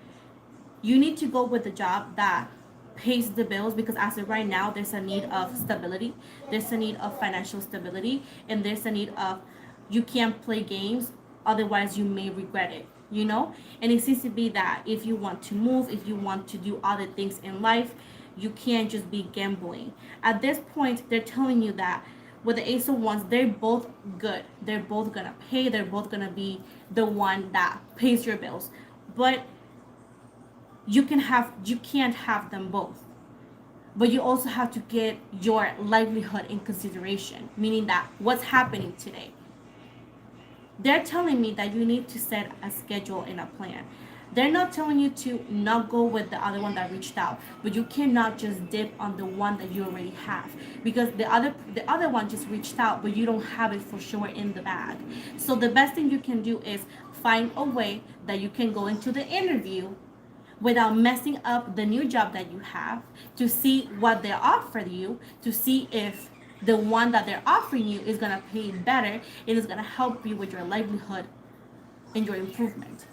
you need to go with the job that pays the bills, because as of right now there's a need of stability, there's a need of financial stability, and there's a need of, you can't play games, otherwise you may regret it, you know. And it seems to be that if you want to move, if you want to do other things in life, you can't just be gambling. At this point they're telling you that with the Ace of Wands, they're both good, they're both gonna pay, they're both gonna be the one that pays your bills, but you can't have them both. But you also have to get your livelihood in consideration, meaning that what's happening today, they're telling me that you need to set a schedule and a plan. They're not telling you to not go with the other one that reached out, but you cannot just dip on the one that you already have, because the other one just reached out, but you don't have it for sure in the bag. So the best thing you can do is find a way that you can go into the interview without messing up the new job that you have, to see what they offer you, to see if the one that they're offering you is going to pay better, it is going to help you with your livelihood and your improvement.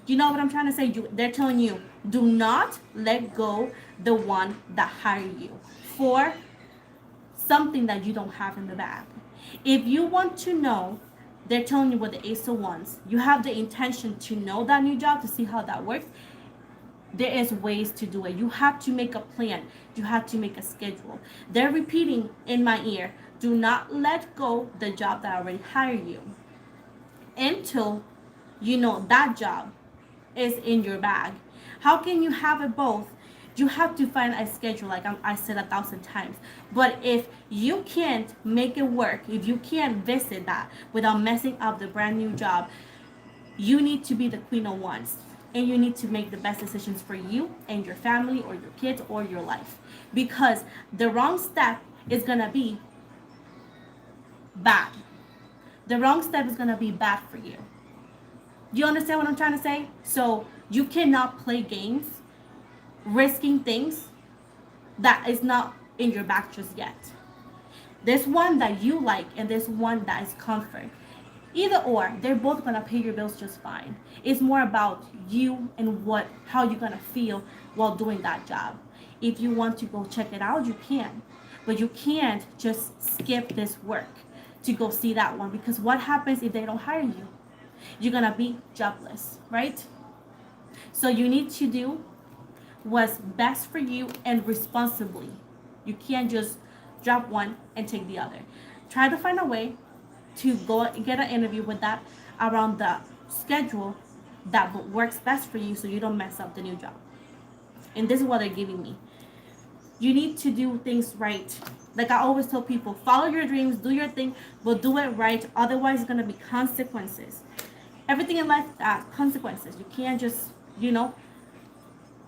You know what I'm trying to say? They're telling you, do not let go the one that hired you for something that you don't have in the bag. If you want to know, they're telling you what the Ace of Wands, you have the intention to know that new job, to see how that works. There is ways to do it. You have to make a plan. You have to make a schedule. They're repeating in my ear, do not let go the job that already hired you until you know that job is in your bag. How can you have it both? You have to find a schedule, like I said 1,000 times. But if you can't make it work, if you can't visit that without messing up the brand new job, you need to be the queen of wands. And you need to make the best decisions for you and your family or your kids or your life. Because the wrong step is going to be bad. The wrong step is going to be bad for you. Do you understand what I'm trying to say? So you cannot play games risking things that is not in your back just yet. There's one that you like and there's one that is comfort. Either or, they're both gonna pay your bills just fine. It's more about you and how you're gonna feel while doing that job. If you want to go check it out, you can. But you can't just skip this work to go see that one, because what happens if they don't hire you? You're gonna be jobless, right? So you need to do what's best for you and responsibly. You can't just drop one and take the other. Try to find a way to go and get an interview with that around the schedule that works best for you, so you don't mess up the new job. And this is what they're giving me. You need to do things right. Like I always tell people, follow your dreams, do your thing, but do it right. Otherwise, it's going to be consequences. Everything in life has consequences. You can't just,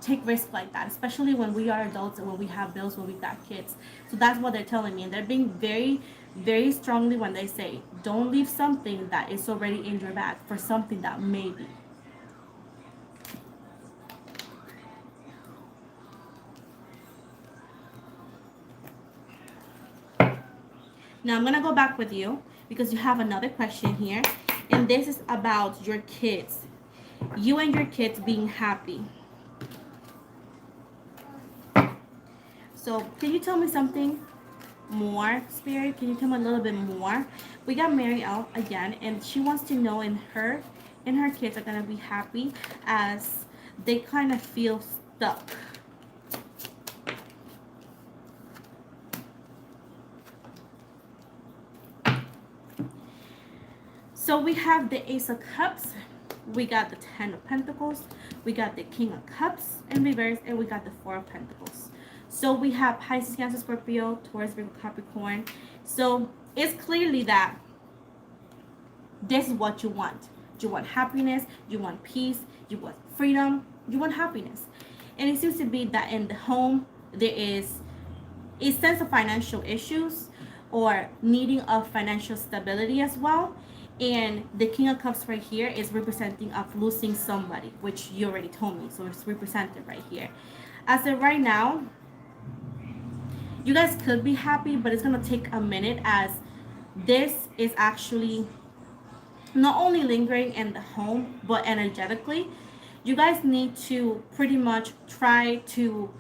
take risks like that, especially when we are adults and when we have bills, when we've got kids. So that's what they're telling me. And they're being very, very strongly when they say, don't leave something that is already in your bag for something that may be. Now I'm going to go back with you because you have another question here. And this is about your kids. You and your kids being happy. So can you tell me something more, Spirit? Can you tell me a little bit more? We got Mary out again, and she wants to know and her kids are going to be happy as they kind of feel stuck. So we have the Ace of Cups, we got the Ten of Pentacles, we got the King of Cups in reverse, and we got the Four of Pentacles. So we have Pisces, Cancer, Scorpio, Taurus, Virgo, Capricorn. So it's clearly that this is what you want. You want happiness, you want peace, you want freedom, you want happiness. And it seems to be that in the home there is a sense of financial issues or needing of financial stability as well. And the King of Cups right here is representing of losing somebody, which you already told me. So it's represented right here. As of right now, you guys could be happy, but it's going to take a minute, as this is actually not only lingering in the home, but energetically. You guys need to pretty much try to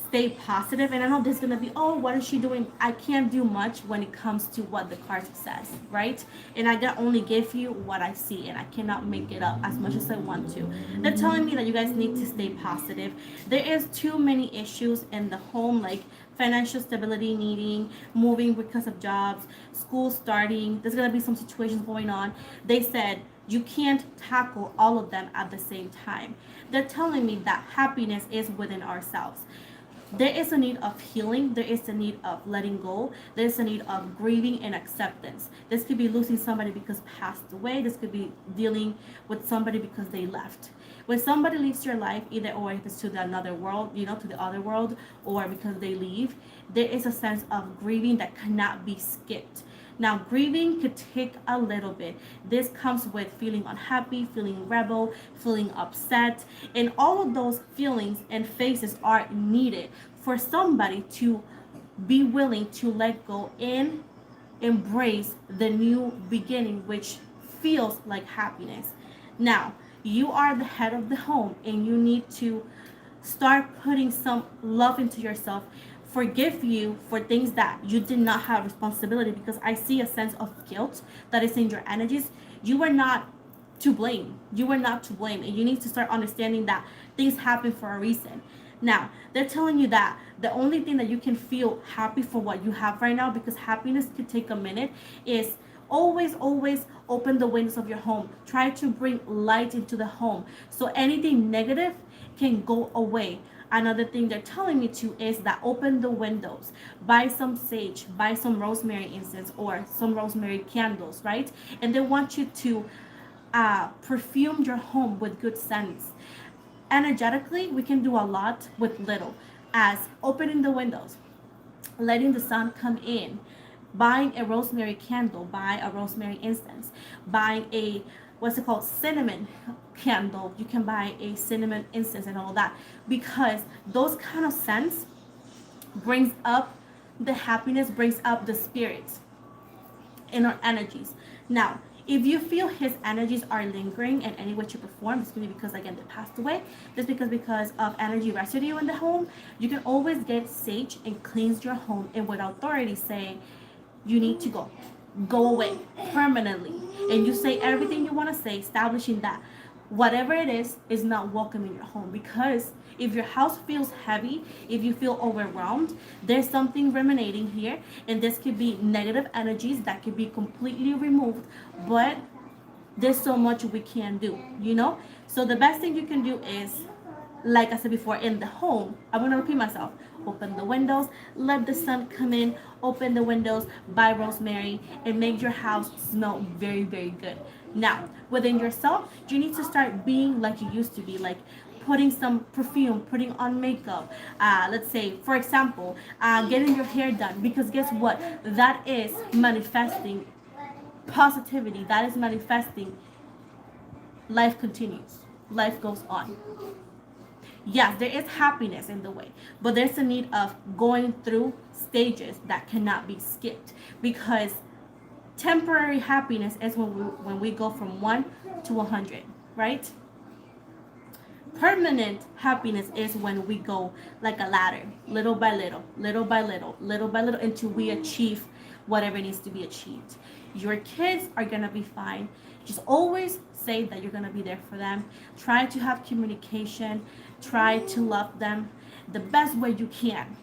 stay positive. And I know this is going to be, oh, what is she doing? I can't do much when it comes to what the card says, right? And I can only give you what I see, and I cannot make it up as much as I want to. They're telling me that you guys need to stay positive. There is too many issues in the home, like financial stability needing, moving because of jobs, school starting. There's going to be some situations going on. They said you can't tackle all of them at the same time. They're telling me that happiness is within ourselves. There is a need of healing. There is a need of letting go. There's a need of grieving and acceptance. This could be losing somebody because passed away. This could be dealing with somebody because they left. When somebody leaves your life, either or if it's to the another world, to the other world, or because they leave, there is a sense of grieving that cannot be skipped. Now, grieving could take a little bit. This comes with feeling unhappy, feeling rebel, feeling upset, and all of those feelings and phases are needed for somebody to be willing to let go and embrace the new beginning, which feels like happiness. Now, you are the head of the home and you need to start putting some love into yourself. Forgive you for things that you did not have responsibility, because I see a sense of guilt that is in your energies. You were not to blame. You were not to blame. And you need to start understanding that things happen for a reason. Now, they're telling you that the only thing that you can feel happy for what you have right now, because happiness could take a minute, is always open the windows of your home. Try to bring light into the home so anything negative can go away. Another thing they're telling me to is that open the windows, buy some sage, buy some rosemary incense or some rosemary candles, right? And they want you to perfume your home with good scents. Energetically, we can do a lot with little, as opening the windows, letting the sun come in, buying a rosemary candle, buy a rosemary incense, buying a what's it called, cinnamon candle. You can buy a cinnamon incense and all that, because those kind of scents brings up the happiness, brings up the spirits in our energies. Now, if you feel his energies are lingering in any way to perform, it's going to be because, again, they passed away. Just because of energy residue in the home, you can always get sage and cleanse your home, and with authority say, you need to go away permanently. And you say everything you want to say, establishing that whatever it is not welcome in your home. Because if your house feels heavy, if you feel overwhelmed, there's something ruminating here, and this could be negative energies that could be completely removed. But there's so much we can do. So the best thing you can do is, like I said before, in the home, I'm going to repeat myself. Open the windows, let the sun come in, open the windows, buy rosemary, and make your house smell very, very good. Now, within yourself, you need to start being like you used to be, like putting some perfume, putting on makeup. Let's say, for example, getting your hair done, because guess what? That is manifesting positivity. That is manifesting life continues. Life goes on. Yes, there is happiness in the way, but there's a need of going through stages that cannot be skipped, because temporary happiness is when we go from 1 to 100, right? Permanent happiness is when we go like a ladder, little by little, little by little, little by little, until we achieve whatever needs to be achieved. Your kids are going to be fine. Just always say that you're going to be there for them. Try to have communication. Try to love them the best way you can.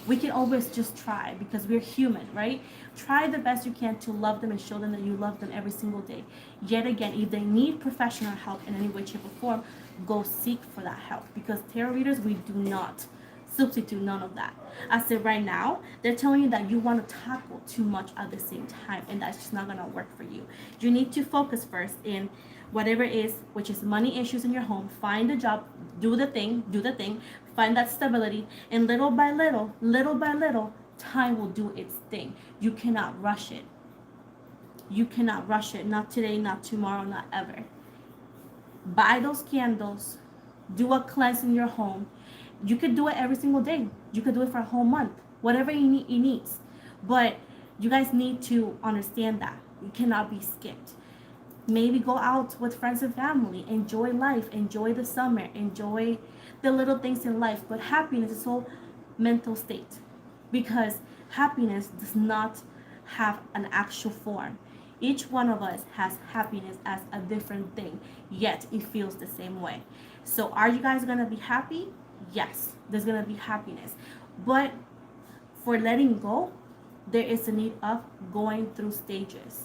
We can always just try, because we're human, right? Try the best you can to love them and show them that you love them every single day. Yet again, if they need professional help in any way, shape, or form, go seek for that help, because tarot readers, we do not substitute none of that. I said right now, they're telling you that you want to tackle too much at the same time, and that's just not going to work for you. You need to focus first in whatever it is, which is money issues in your home. Find a job, do the thing, find that stability, and little by little, time will do its thing. You cannot rush it. You cannot rush it. Not today, not tomorrow, not ever. Buy those candles. Do a cleanse in your home. You could do it every single day. You could do it for a whole month. Whatever you need, it needs. But you guys need to understand that it cannot be skipped. Maybe go out with friends and family. Enjoy life. Enjoy the summer. Enjoy the little things in life. But happiness is all mental state, because happiness does not have an actual form. Each one of us has happiness as a different thing, yet it feels the same way. So are you guys going to be happy? Yes, there's going to be happiness. But for letting go, there is a need of going through stages,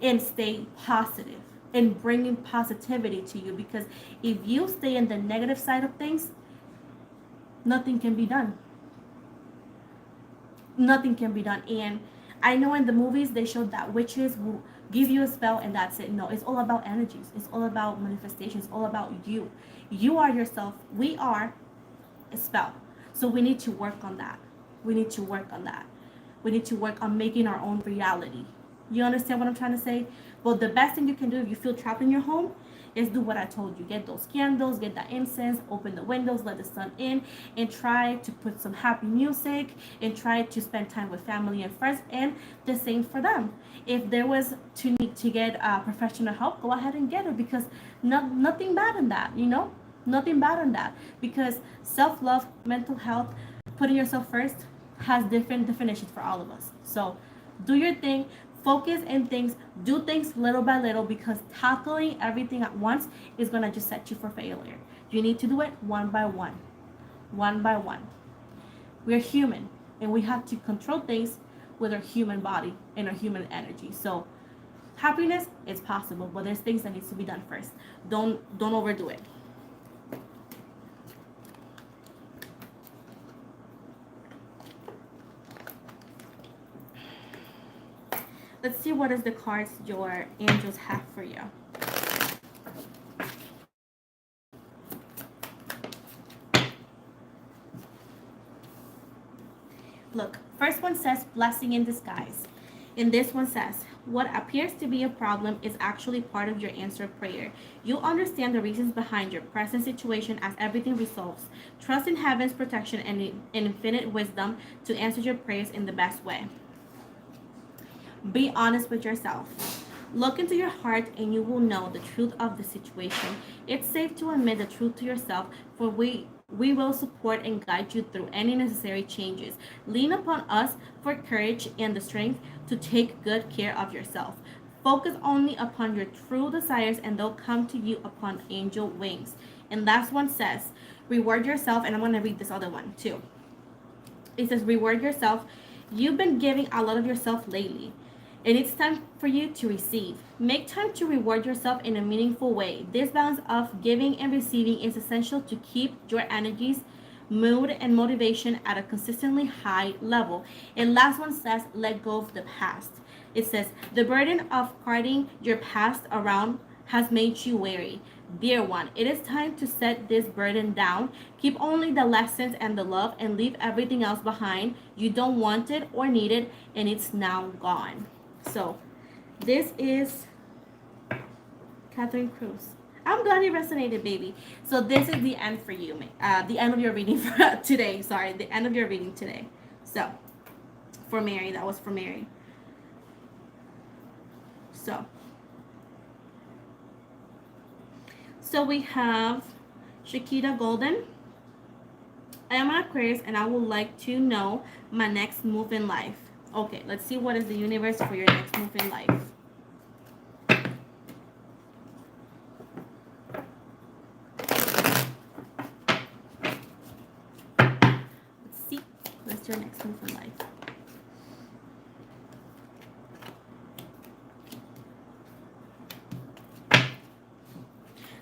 and stay positive and bringing positivity to you, because if you stay in the negative side of things, nothing can be done. Nothing can be done. And I know in the movies they showed that witches will give you a spell and that's it. No, it's all about energies. It's all about manifestations. It's all about you. You are yourself. We are a spell. So we need to work on that. We need to work on that. We need to work on making our own reality. You understand what I'm trying to say? Well, the best thing you can do if you feel trapped in your home is do what I told you. Get those candles, get that incense, open the windows, let the sun in, and try to put some happy music and try to spend time with family and friends. And the same for them. If there was to need to get professional help, go ahead and get it, because nothing bad in that, you know? Nothing bad in that, because self love, mental health, putting yourself first has different definitions for all of us. So do your thing, focus in things, do things little by little, because tackling everything at once is going to just set you for failure. You need to do it one by one, one by one. We're human, and we have to control things with our human body and our human energy. So happiness is possible, but there's things that needs to be done first. Don't overdo it. Let's see what is the cards your angels have for you. Look, first one says blessing in disguise. And this one says, what appears to be a problem is actually part of your answered prayer. You understand the reasons behind your present situation as everything resolves. Trust in heaven's protection and infinite wisdom to answer your prayers in the best way. Be honest with yourself. Look into your heart and you will know the truth of the situation. It's safe to admit the truth to yourself, for we will support and guide you through any necessary changes. Lean upon us for courage and the strength to take good care of yourself. Focus only upon your true desires and they'll come to you upon angel wings. And last one says, reward yourself. And I'm going to read this other one too. It says, reward yourself. You've been giving a lot of yourself lately, and it's time for you to receive. Make time to reward yourself in a meaningful way. This balance of giving and receiving is essential to keep your energies, mood, and motivation at a consistently high level. And last one says, let go of the past. It says, the burden of carrying your past around has made you weary. Dear one, it is time to set this burden down. Keep only the lessons and the love and leave everything else behind. You don't want it or need it, and it's now gone. So this is Catherine Cruz. I'm glad it resonated, baby. So this is the end for you, the end of your reading for today. Sorry, the end of your reading today. So for Mary, that was for Mary. So we have Chiquita Golden. I am an Aquarius and I would like to know my next move in life. Okay, let's see what is the universe for your next move in life. Let's see what's your next move in life.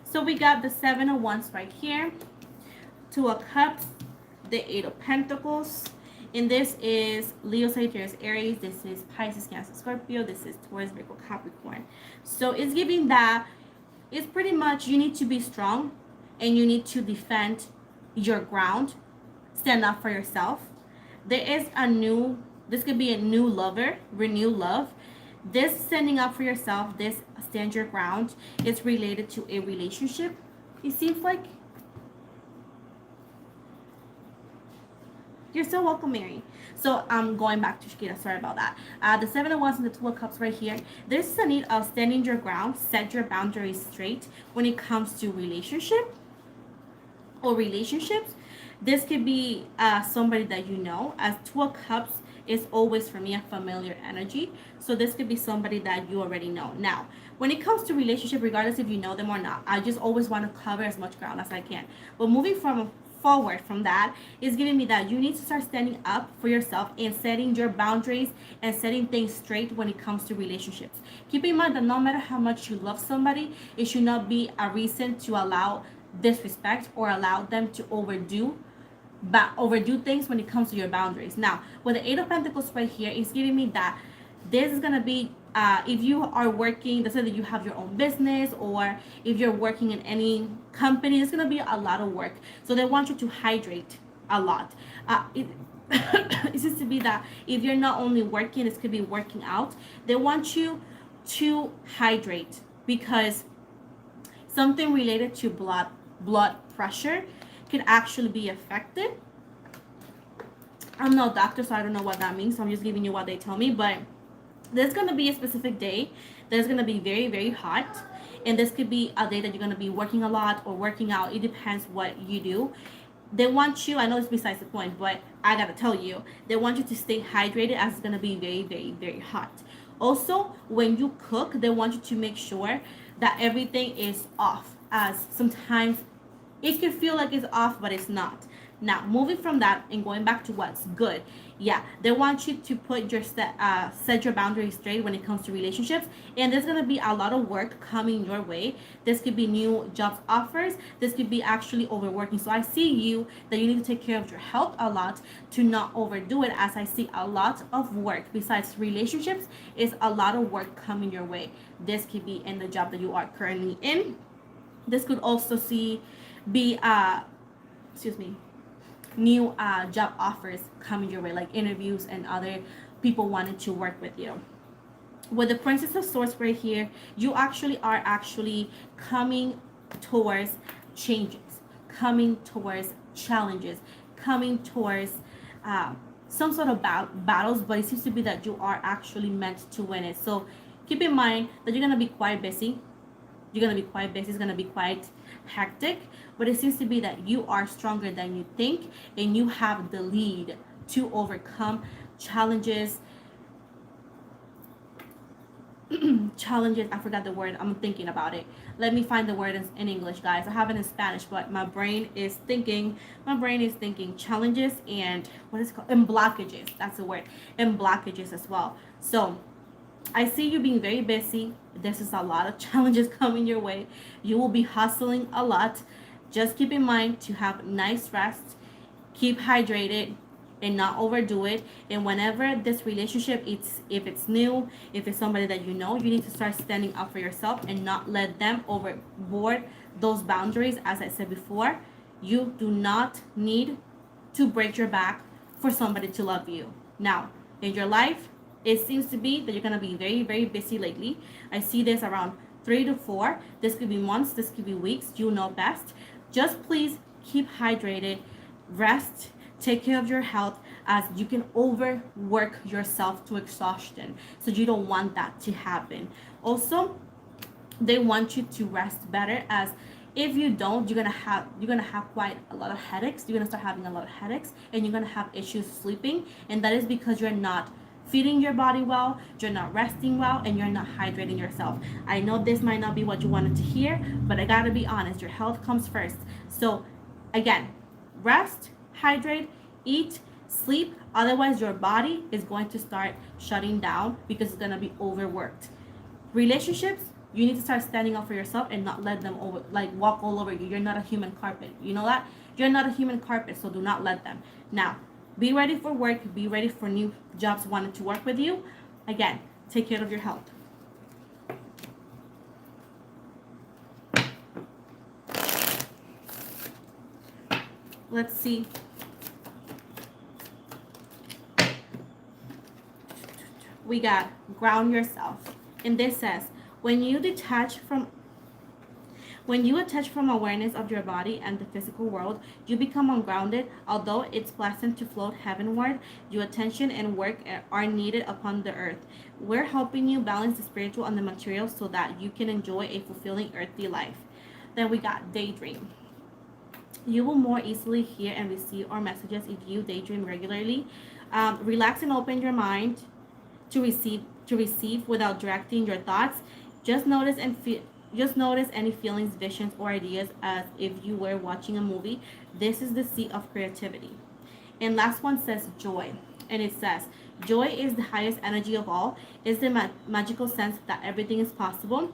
So we got the Seven of Wands right here, Two of Cups, the Eight of Pentacles. And this is Leo, Sagittarius, Aries. This is Pisces, Cancer, Scorpio. This is Taurus, Virgo, Capricorn. So it's giving that it's pretty much you need to be strong and you need to defend your ground. Stand up for yourself. This could be a new lover, renewed love. This standing up for yourself, this stand your ground, it's related to a relationship. It seems like. You're so welcome, Mary. So I'm going back to Chiquita. Sorry about that. The Seven of Wands and the Two of Cups right here. There's a need of standing your ground, set your boundaries straight when it comes to relationship or relationships. This could be somebody that you know. As Two of Cups is always for me a familiar energy. So this could be somebody that you already know. Now, when it comes to relationship, regardless if you know them or not, I just always want to cover as much ground as I can. But moving forward from that is giving me that you need to start standing up for yourself and setting your boundaries and setting things straight when it comes to relationships. Keep in mind that no matter how much you love somebody, it should not be a reason to allow disrespect or allow them to overdo things when it comes to your boundaries. Now, with the Eight of Pentacles right here, it's giving me that this is going to be if you are working, let's say that you have your own business, or if you're working in any company, it's going to be a lot of work. So they want you to hydrate a lot. it seems to be that if you're not only working, this could be working out. They want you to hydrate because something related to blood pressure can actually be affected. I'm no doctor, so I don't know what that means. So I'm just giving you what they tell me. But there's gonna be a specific day that's gonna be very, very hot, and this could be a day that you're gonna be working a lot or working out. It depends what you do. They want you, I know it's besides the point, but I gotta tell you, they want you to stay hydrated as it's gonna be very, very, very hot. Also, when you cook, they want you to make sure that everything is off, as sometimes it can feel like it's off, but it's not. Now, moving from that and going back to what's good, yeah, they want you to put your set your boundaries straight when it comes to relationships, and there's gonna be a lot of work coming your way. This could be new jobs offers. This could be actually overworking. So I see you that you need to take care of your health a lot to not overdo it. As I see a lot of work besides relationships, is a lot of work coming your way. This could be in the job that you are currently in. This could also be excuse me, new job offers coming your way, like interviews and other people wanting to work with you. With the Princess of Swords right here, you actually are actually coming towards changes, coming towards challenges, coming towards some sort of battles, but it seems to be that you are actually meant to win it. So keep in mind that you're going to be quite busy. You're going to be quite busy. It's going to be quite hectic, but it seems to be that you are stronger than you think, and you have the lead to overcome challenges. Challenges, I forgot the word, I'm thinking about it. Let me find the word in English, guys. I have it in Spanish, but my brain is thinking challenges and what is it called, and blockages. That's the word. And blockages as well. So I see you being very busy. This is a lot of challenges coming your way. You will be hustling a lot. Just keep in mind to have nice rest, keep hydrated, and not overdo it. And whenever this relationship, if it's new, if it's somebody that you know, you need to start standing up for yourself and not let them overboard those boundaries. As I said before, you do not need to break your back for somebody to love you. Now, in your life, it seems to be that you're going to be very, very busy lately. I see this around 3 to 4. This could be months, this could be weeks. You know best. Just please keep hydrated, rest, take care of your health, as you can overwork yourself to exhaustion. So you don't want that to happen. Also, they want you to rest better, as if you don't, you're gonna have quite a lot of headaches. You're gonna start having a lot of headaches, and you're gonna have issues sleeping, and that is because you're not feeding your body well, you're not resting well, and you're not hydrating yourself. I know this might not be what you wanted to hear, but I gotta be honest, your health comes first. So again, rest, hydrate, eat, sleep. Otherwise, your body is going to start shutting down because it's going to be overworked. Relationships, you need to start standing up for yourself and not let them walk all over you. You're not a human carpet. You know that? You're not a human carpet, so do not let them. Now, be ready for work. Be ready for new jobs wanting to work with you. Again, take care of your health. Let's see. We got ground yourself. And this says, when you attach from awareness of your body and the physical world, you become ungrounded. Although it's pleasant to float heavenward, your attention and work are needed upon the earth. We're helping you balance the spiritual and the material so that you can enjoy a fulfilling earthly life. Then we got daydream. You will more easily hear and receive our messages if you daydream regularly. Relax and open your mind to receive without directing your thoughts. Just notice any feelings, visions, or ideas as if you were watching a movie. This is the seat of creativity. And last one says joy. And it says, joy is the highest energy of all. It's the magical sense that everything is possible.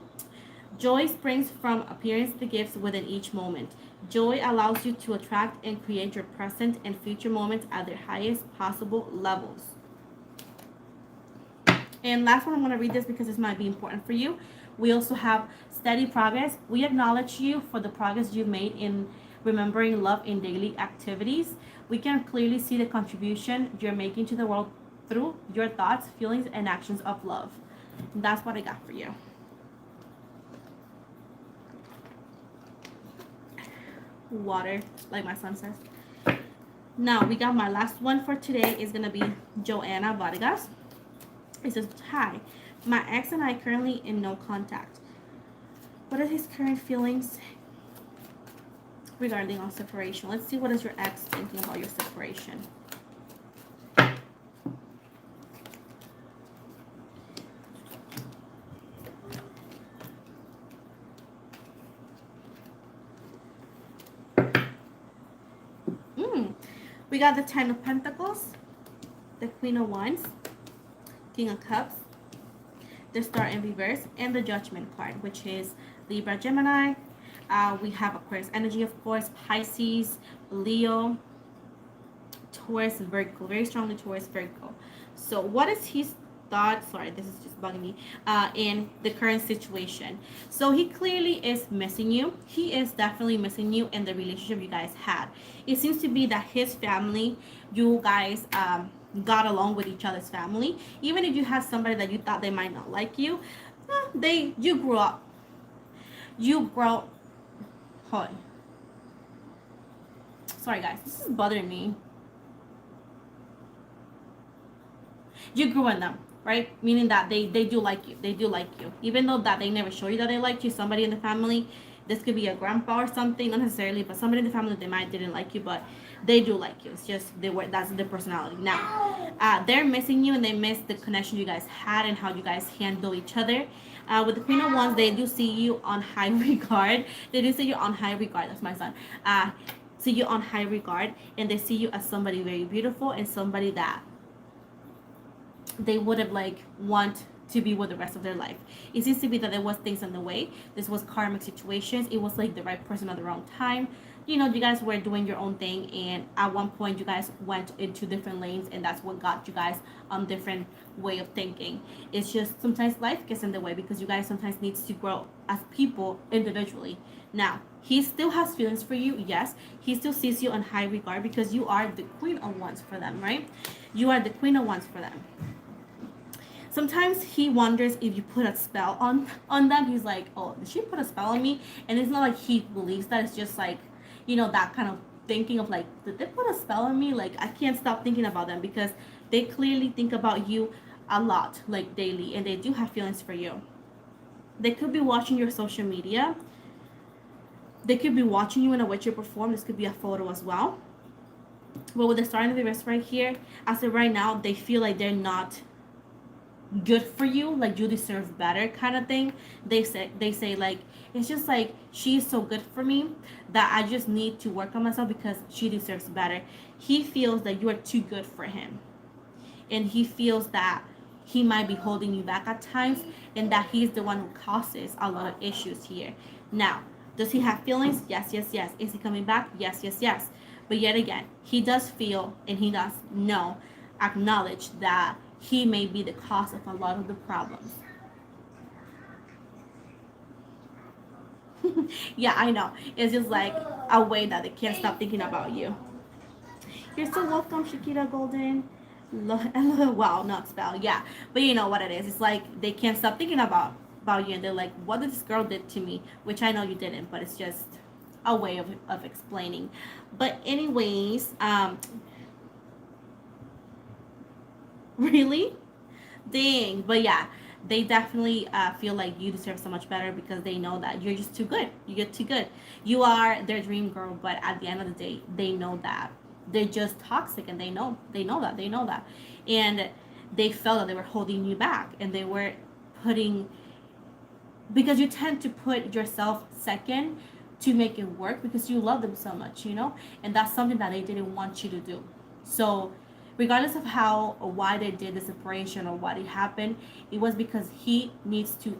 Joy springs from appearance the gifts within each moment. Joy allows you to attract and create your present and future moments at their highest possible levels. And last one, I'm going to read this because this might be important for you. We also have steady progress. We acknowledge you for the progress you've made in remembering love in daily activities, we can clearly see the contribution you're making to the world through your thoughts, feelings, and actions of love. And that's what I got for you. Water, like my son says. Now we got my last one for today is gonna be Joanna Vargas. It says, "Hi, my ex and I currently in no contact. What are his current feelings regarding our separation?" Let's see what is your ex thinking about your separation. We got the Ten of Pentacles, the Queen of Wands, King of Cups, the Star in reverse, and the Judgment card, which is Libra, Gemini. We have Aquarius energy, of course, Pisces, Leo, Taurus, Virgo, very strongly Taurus, Virgo. So what is his thought? Sorry, this is just bugging me. In the current situation. So he clearly is missing you. He is definitely missing you in the relationship you guys had. It seems to be that his family, you guys got along with each other's family. Even if you had somebody that you thought they might not like you, you grew up. You grow. Hold on. Sorry guys, this is bothering me. You grew in them, right? Meaning that they do like you. They do like you. Even though that they never show you that they liked you, somebody in the family, this could be a grandpa or something, not necessarily, but somebody in the family, they might didn't like you, but they do like you. It's just that's their personality. Now, they're missing you and they miss the connection you guys had and how you guys handle each other. With the Queen of Wands, they do see you on high regard. They do see you on high regard. That's my son. See you on high regard, and they see you as somebody very beautiful and somebody that they would have like want to be with the rest of their life. It seems to be that there was things in the way. This was karmic situations. It was like the right person at the wrong time. You know, you guys were doing your own thing, and at one point you guys went into different lanes, and that's what got you guys on different way of thinking. It's just sometimes life gets in the way because you guys sometimes needs to grow as people individually. Now, he still has feelings for you, yes. He still sees you on high regard because you are the Queen of Wands for them, right? You are the Queen of Wands for them. Sometimes he wonders if you put a spell on them. He's like, oh, did she put a spell on me? And it's not like he believes that. It's just like, you know, that kind of thinking of like, did they put a spell on me? Like, I can't stop thinking about them because they clearly think about you a lot, like daily, and they do have feelings for you. They could be watching your social media. They could be watching you in a way you perform. This could be a photo as well. But with the Star in the reverse right here, as of right now, they feel like they're not good for you, like you deserve better kind of thing. They say like, it's just like she's so good for me that I just need to work on myself because she deserves better. He feels that you are too good for him, and he feels that he might be holding you back at times, and that he's the one who causes a lot of issues here. Now, does he have feelings? Yes, yes, yes. Is he coming back? Yes, yes, yes. But yet again, he does feel, and he does know, acknowledge that he may be the cause of a lot of the problems. Yeah, I know. It's just like a way that they can't stop thinking about you. You're so welcome, Chiquita Golden. Wow, not spell. Yeah, but you know what it is. It's like they can't stop thinking about you, and they're like, what did this girl did to me? Which I know you didn't, but it's just a way of explaining. But anyways, really? Dang. But yeah, they definitely feel like you deserve so much better because they know that you're just too good. You get too good. You are their dream girl, but at the end of the day, they know that they're just toxic, and they know that, and they felt that they were holding you back, and they were putting, because you tend to put yourself second to make it work because you love them so much, you know, and that's something that they didn't want you to do. So regardless of how or why they did the separation or what it happened, it was because he needs to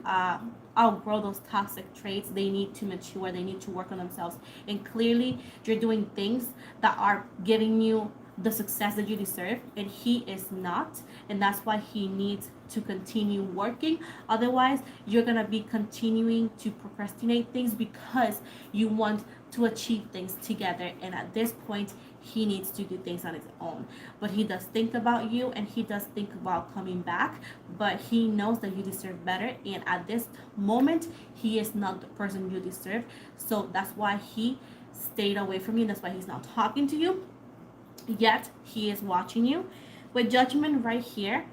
outgrow those toxic traits. They need to mature. They need to work on themselves. And clearly, you're doing things that are giving you the success that you deserve, and he is not, and that's why he needs to continue working. Otherwise, you're gonna be continuing to procrastinate things because you want to achieve things together, and at this point he needs to do things on his own. But he does think about you, and he does think about coming back, but he knows that you deserve better, and at this moment he is not the person you deserve. So that's why he stayed away from you. That's why he's not talking to you. Yet he is watching you. With Judgment right here,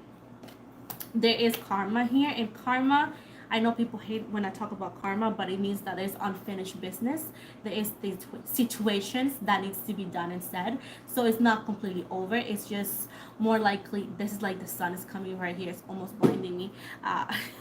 there is karma here, and karma, I know people hate when I talk about karma, but it means that there's unfinished business. There is these situations that needs to be done and said. So it's not completely over. It's just more likely, this is like the sun is coming right here. It's almost blinding me.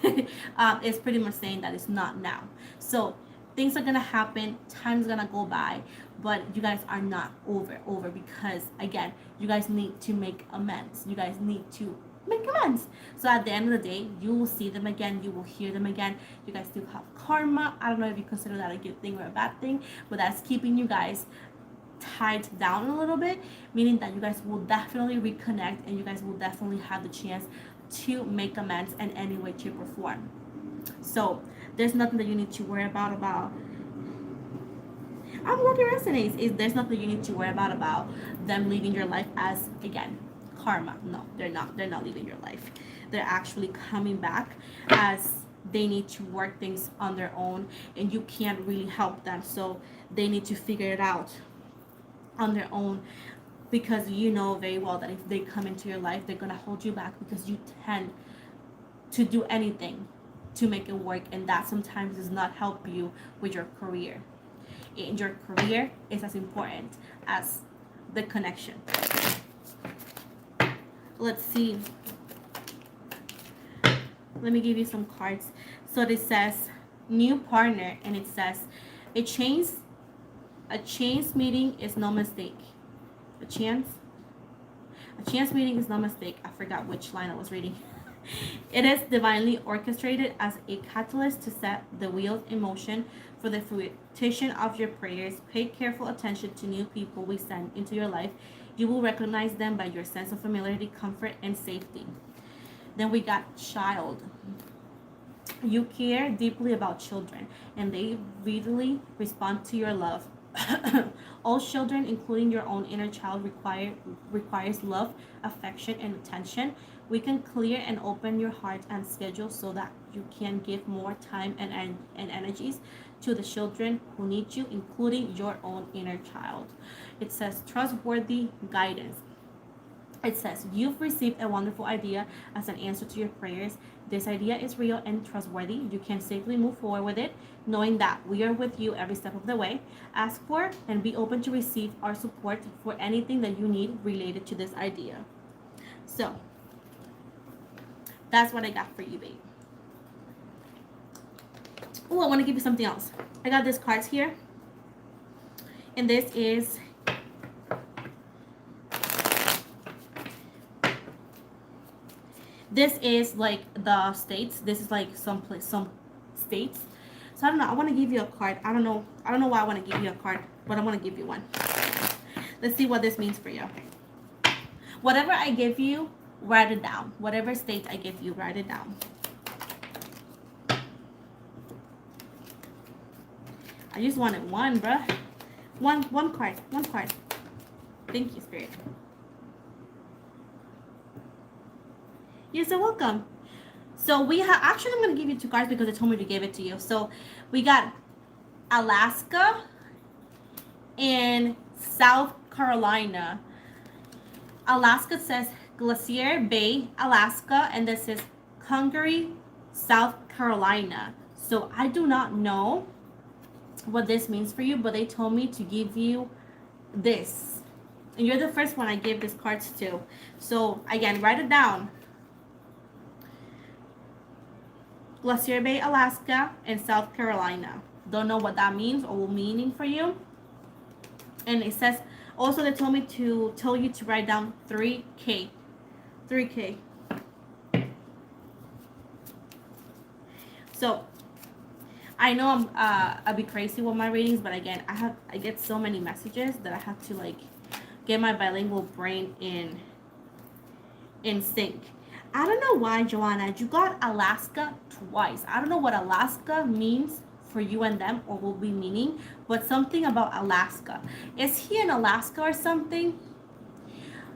It's pretty much saying that it's not now. So things are gonna happen, time's gonna go by, but you guys are not over because again, you guys need to make amends. You guys need to make amends. So at the end of the day, you will see them again, you will hear them again. You guys still have karma. I don't know if you consider that a good thing or a bad thing, but that's keeping you guys tied down a little bit, meaning that you guys will definitely reconnect, and you guys will definitely have the chance to make amends in any way, shape, or form. So there's nothing that you need to worry about I'm lucky resonates. Is there's nothing you need to worry about them leaving your life as again karma. No, they're not leaving your life. They're actually coming back as they need to work things on their own, and you can't really help them, so they need to figure it out on their own, because you know very well that if they come into your life, they're gonna hold you back because you tend to do anything to make it work, and that sometimes does not help you with your career. And your career is as important as the connection. Let's see. Let me give you some cards. So this says new partner, and it says a chance meeting is no mistake. A chance meeting is no mistake. I forgot which line I was reading. It is divinely orchestrated as a catalyst to set the wheels in motion for the fruition of your prayers. Pay careful attention to new people we send into your life. You will recognize them by your sense of familiarity, comfort, and safety. Then we got child. You care deeply about children, and they readily respond to your love. All children, including your own inner child, requires love, affection, and attention. We can clear and open your heart and schedule so that you can give more time and energies to the children who need you, including your own inner child. It says trustworthy guidance. It says you've received a wonderful idea as an answer to your prayers. This idea is real and trustworthy. You can safely move forward with it, knowing that we are with you every step of the way. Ask for and be open to receive our support for anything that you need related to this idea. So that's what I got for you, babe. Oh, I want to give you something else. I got these cards here, and this is like the states. This is like some states. So I don't know. I want to give you a card. I don't know why I want to give you a card, but I want to give you one. Let's see what this means for you. Whatever I give you, write it down. Whatever state I give you, write it down. I just wanted one, bruh. One card. Thank you, Spirit. You're so welcome. So we have, actually I'm going to give you two cards because they told me to give it to you. So we got Alaska and South Carolina. Alaska says Glacier Bay, Alaska, and this is Congaree, South Carolina. So I do not know what this means for you, but they told me to give you this. And you're the first one I gave these cards to. So again, write it down. Glacier Bay, Alaska, and South Carolina. Don't know what that means or meaning for you. And it says, also they told me to tell you to write down 3K. 3K. So I know I'll be crazy with my readings, but again, I get so many messages that I have to like get my bilingual brain in sync. I don't know why, Joanna, you got Alaska twice. I don't know what Alaska means for you and them or will be meaning, but something about Alaska. Is he in Alaska or something?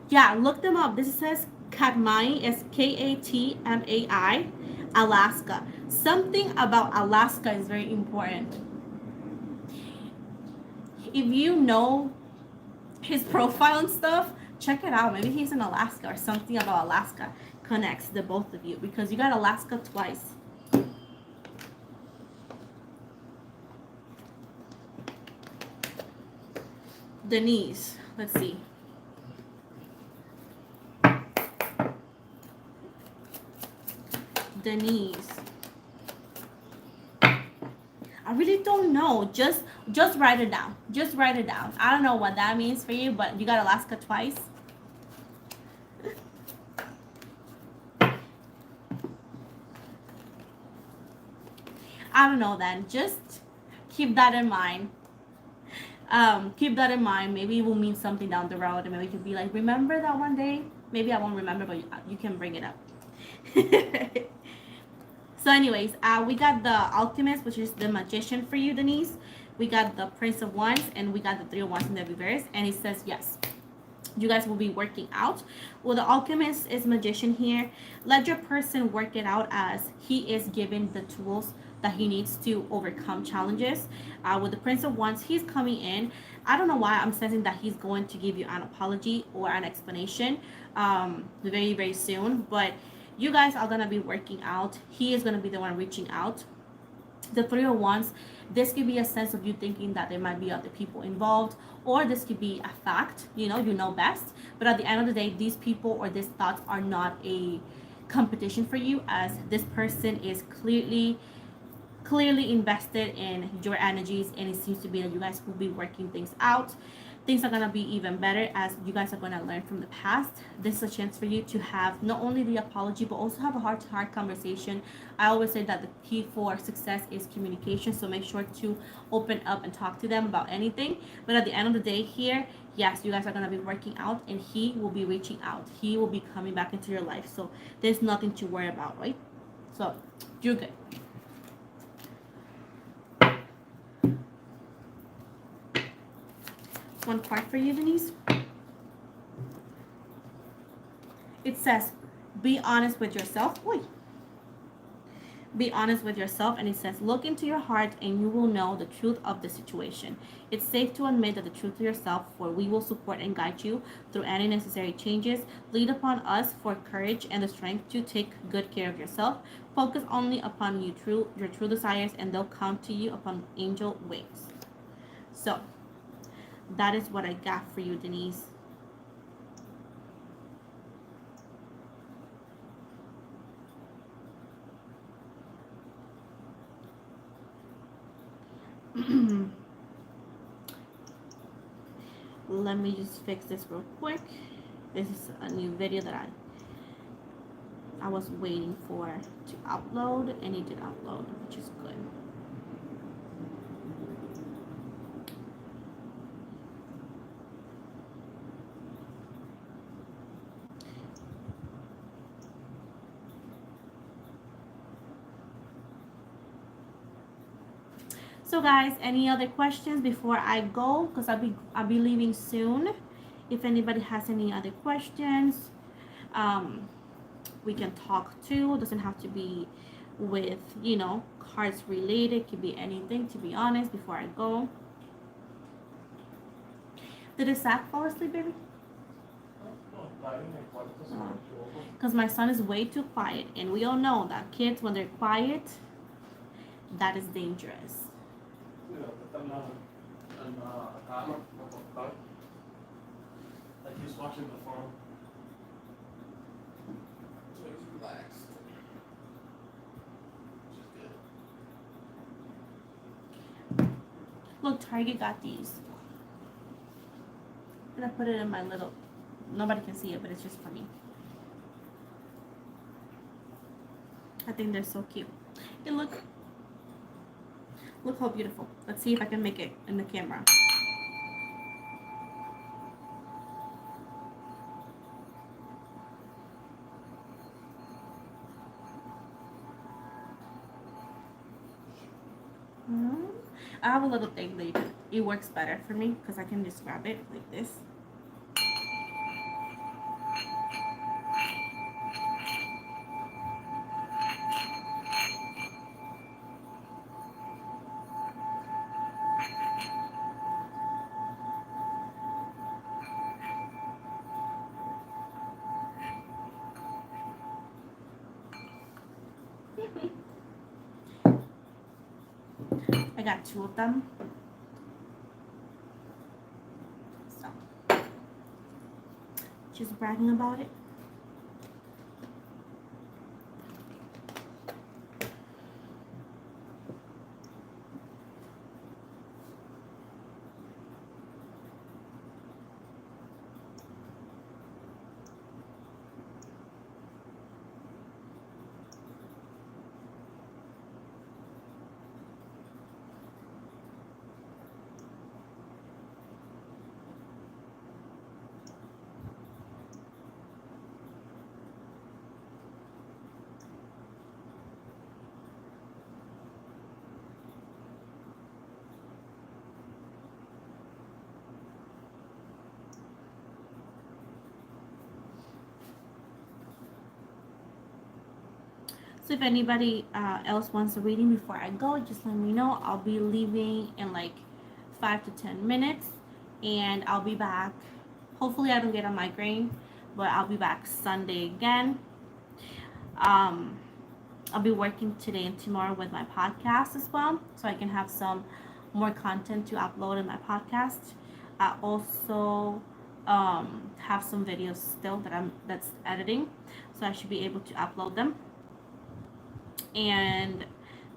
Yeah, look them up. This says Katmai, is Katmai, Alaska. Something about Alaska is very important. If you know his profile and stuff, check it out. Maybe he's in Alaska or something about Alaska connects the both of you because you got Alaska twice. Denise, let's see. Denise. I really don't know. Just write it down. Just write it down. I don't know what that means for you, but you got Alaska twice. I don't know then. Just keep that in mind. Keep that in mind. Maybe it will mean something down the road, and maybe you can be like, remember that one day? Maybe I won't remember, but you can bring it up. So anyways, we got the Alchemist, which is the Magician for you, Denise. We got the Prince of Wands, and we got the Three of Wands in the reverse. And it says, yes, you guys will be working out. Well, the Alchemist is Magician here. Let your person work it out as he is given the tools that he needs to overcome challenges. With the Prince of Wands, he's coming in. I don't know why I'm sensing that he's going to give you an apology or an explanation very, very soon. But you guys are going to be working out. He is going to be the one reaching out. The Three of Wands, this could be a sense of you thinking that there might be other people involved, or this could be a fact, you know best. But at the end of the day, these people or these thoughts are not a competition for you, as this person is clearly invested in your energies, and it seems to be that you guys will be working things out. Things are going to be even better as you guys are going to learn from the past. This is a chance for you to have not only the apology, but also have a heart-to-heart conversation. I always say that the key for success is communication, so make sure to open up and talk to them about anything. But at the end of the day here, yes, you guys are going to be working out, and he will be reaching out. He will be coming back into your life, so there's nothing to worry about, right? So you're good. One card for you, Denise. It says, be honest with yourself. Oy. Be honest with yourself, and it says, look into your heart and you will know the truth of the situation. It's safe to admit that the truth to yourself, for we will support and guide you through any necessary changes. Lead upon us for courage and the strength to take good care of yourself. Focus only upon your true desires, and they'll come to you upon angel wings. So that is what I got for you, Denise. Let me just fix this real quick. This is a new video that I was waiting for to upload, and it did upload, which is good. So guys, any other questions before I go? Because I'll be leaving soon. If anybody has any other questions, we can talk too. It doesn't have to be with, cards related. It could be anything, to be honest, before I go. Did Isaac fall asleep, baby? Because my son is way too quiet, and we all know that kids, when they're quiet, that is dangerous. Like he's watching the phone. So he's relaxed. Which is good. Look, Target got these. And I put it in my little, nobody can see it, but it's just for me. I think they're so cute. Hey, look how beautiful. Let's see if I can make it in the camera. I have a little thing that it works better for me because I can just grab it like this. I got two of them. So, just bragging about it. So if anybody else wants a reading before I go, just let me know. I'll be leaving in like 5 to 10 minutes, and I'll be back. Hopefully, I don't get a migraine, but I'll be back Sunday again. Um, I'll be working today and tomorrow with my podcast as well, so I can have some more content to upload in my podcast. I also have some videos still that's editing, so I should be able to upload them. And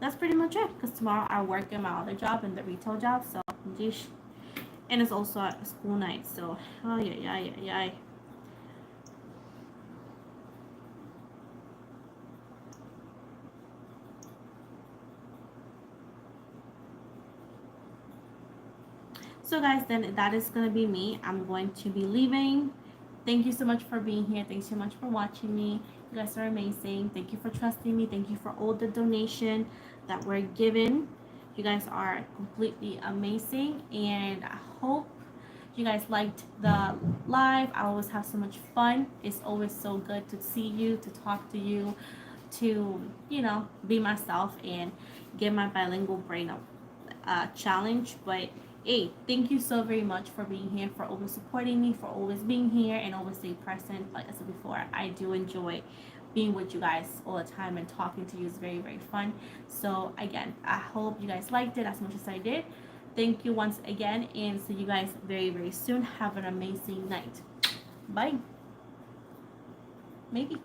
that's pretty much it because tomorrow I work in my other job in the retail job, so and it's also a school night, so oh yeah. So guys, then that is gonna be me. I'm going to be leaving. Thank you so much for being here. Thanks so much for watching me. You guys are amazing. Thank you for trusting me. Thank you for all the donation that were given. You guys are completely amazing, and I hope you guys liked the live. I always have so much fun. It's always so good to see you, to talk to you, to be myself and get my bilingual brain up challenge. But hey, thank you so very much for being here, for always supporting me, for always being here and always staying present. Like I said before, I do enjoy being with you guys all the time, and talking to you is very, very fun. So again, I hope you guys liked it as much as I did. Thank you once again, and see you guys very, very soon. Have an amazing night. Bye. Maybe.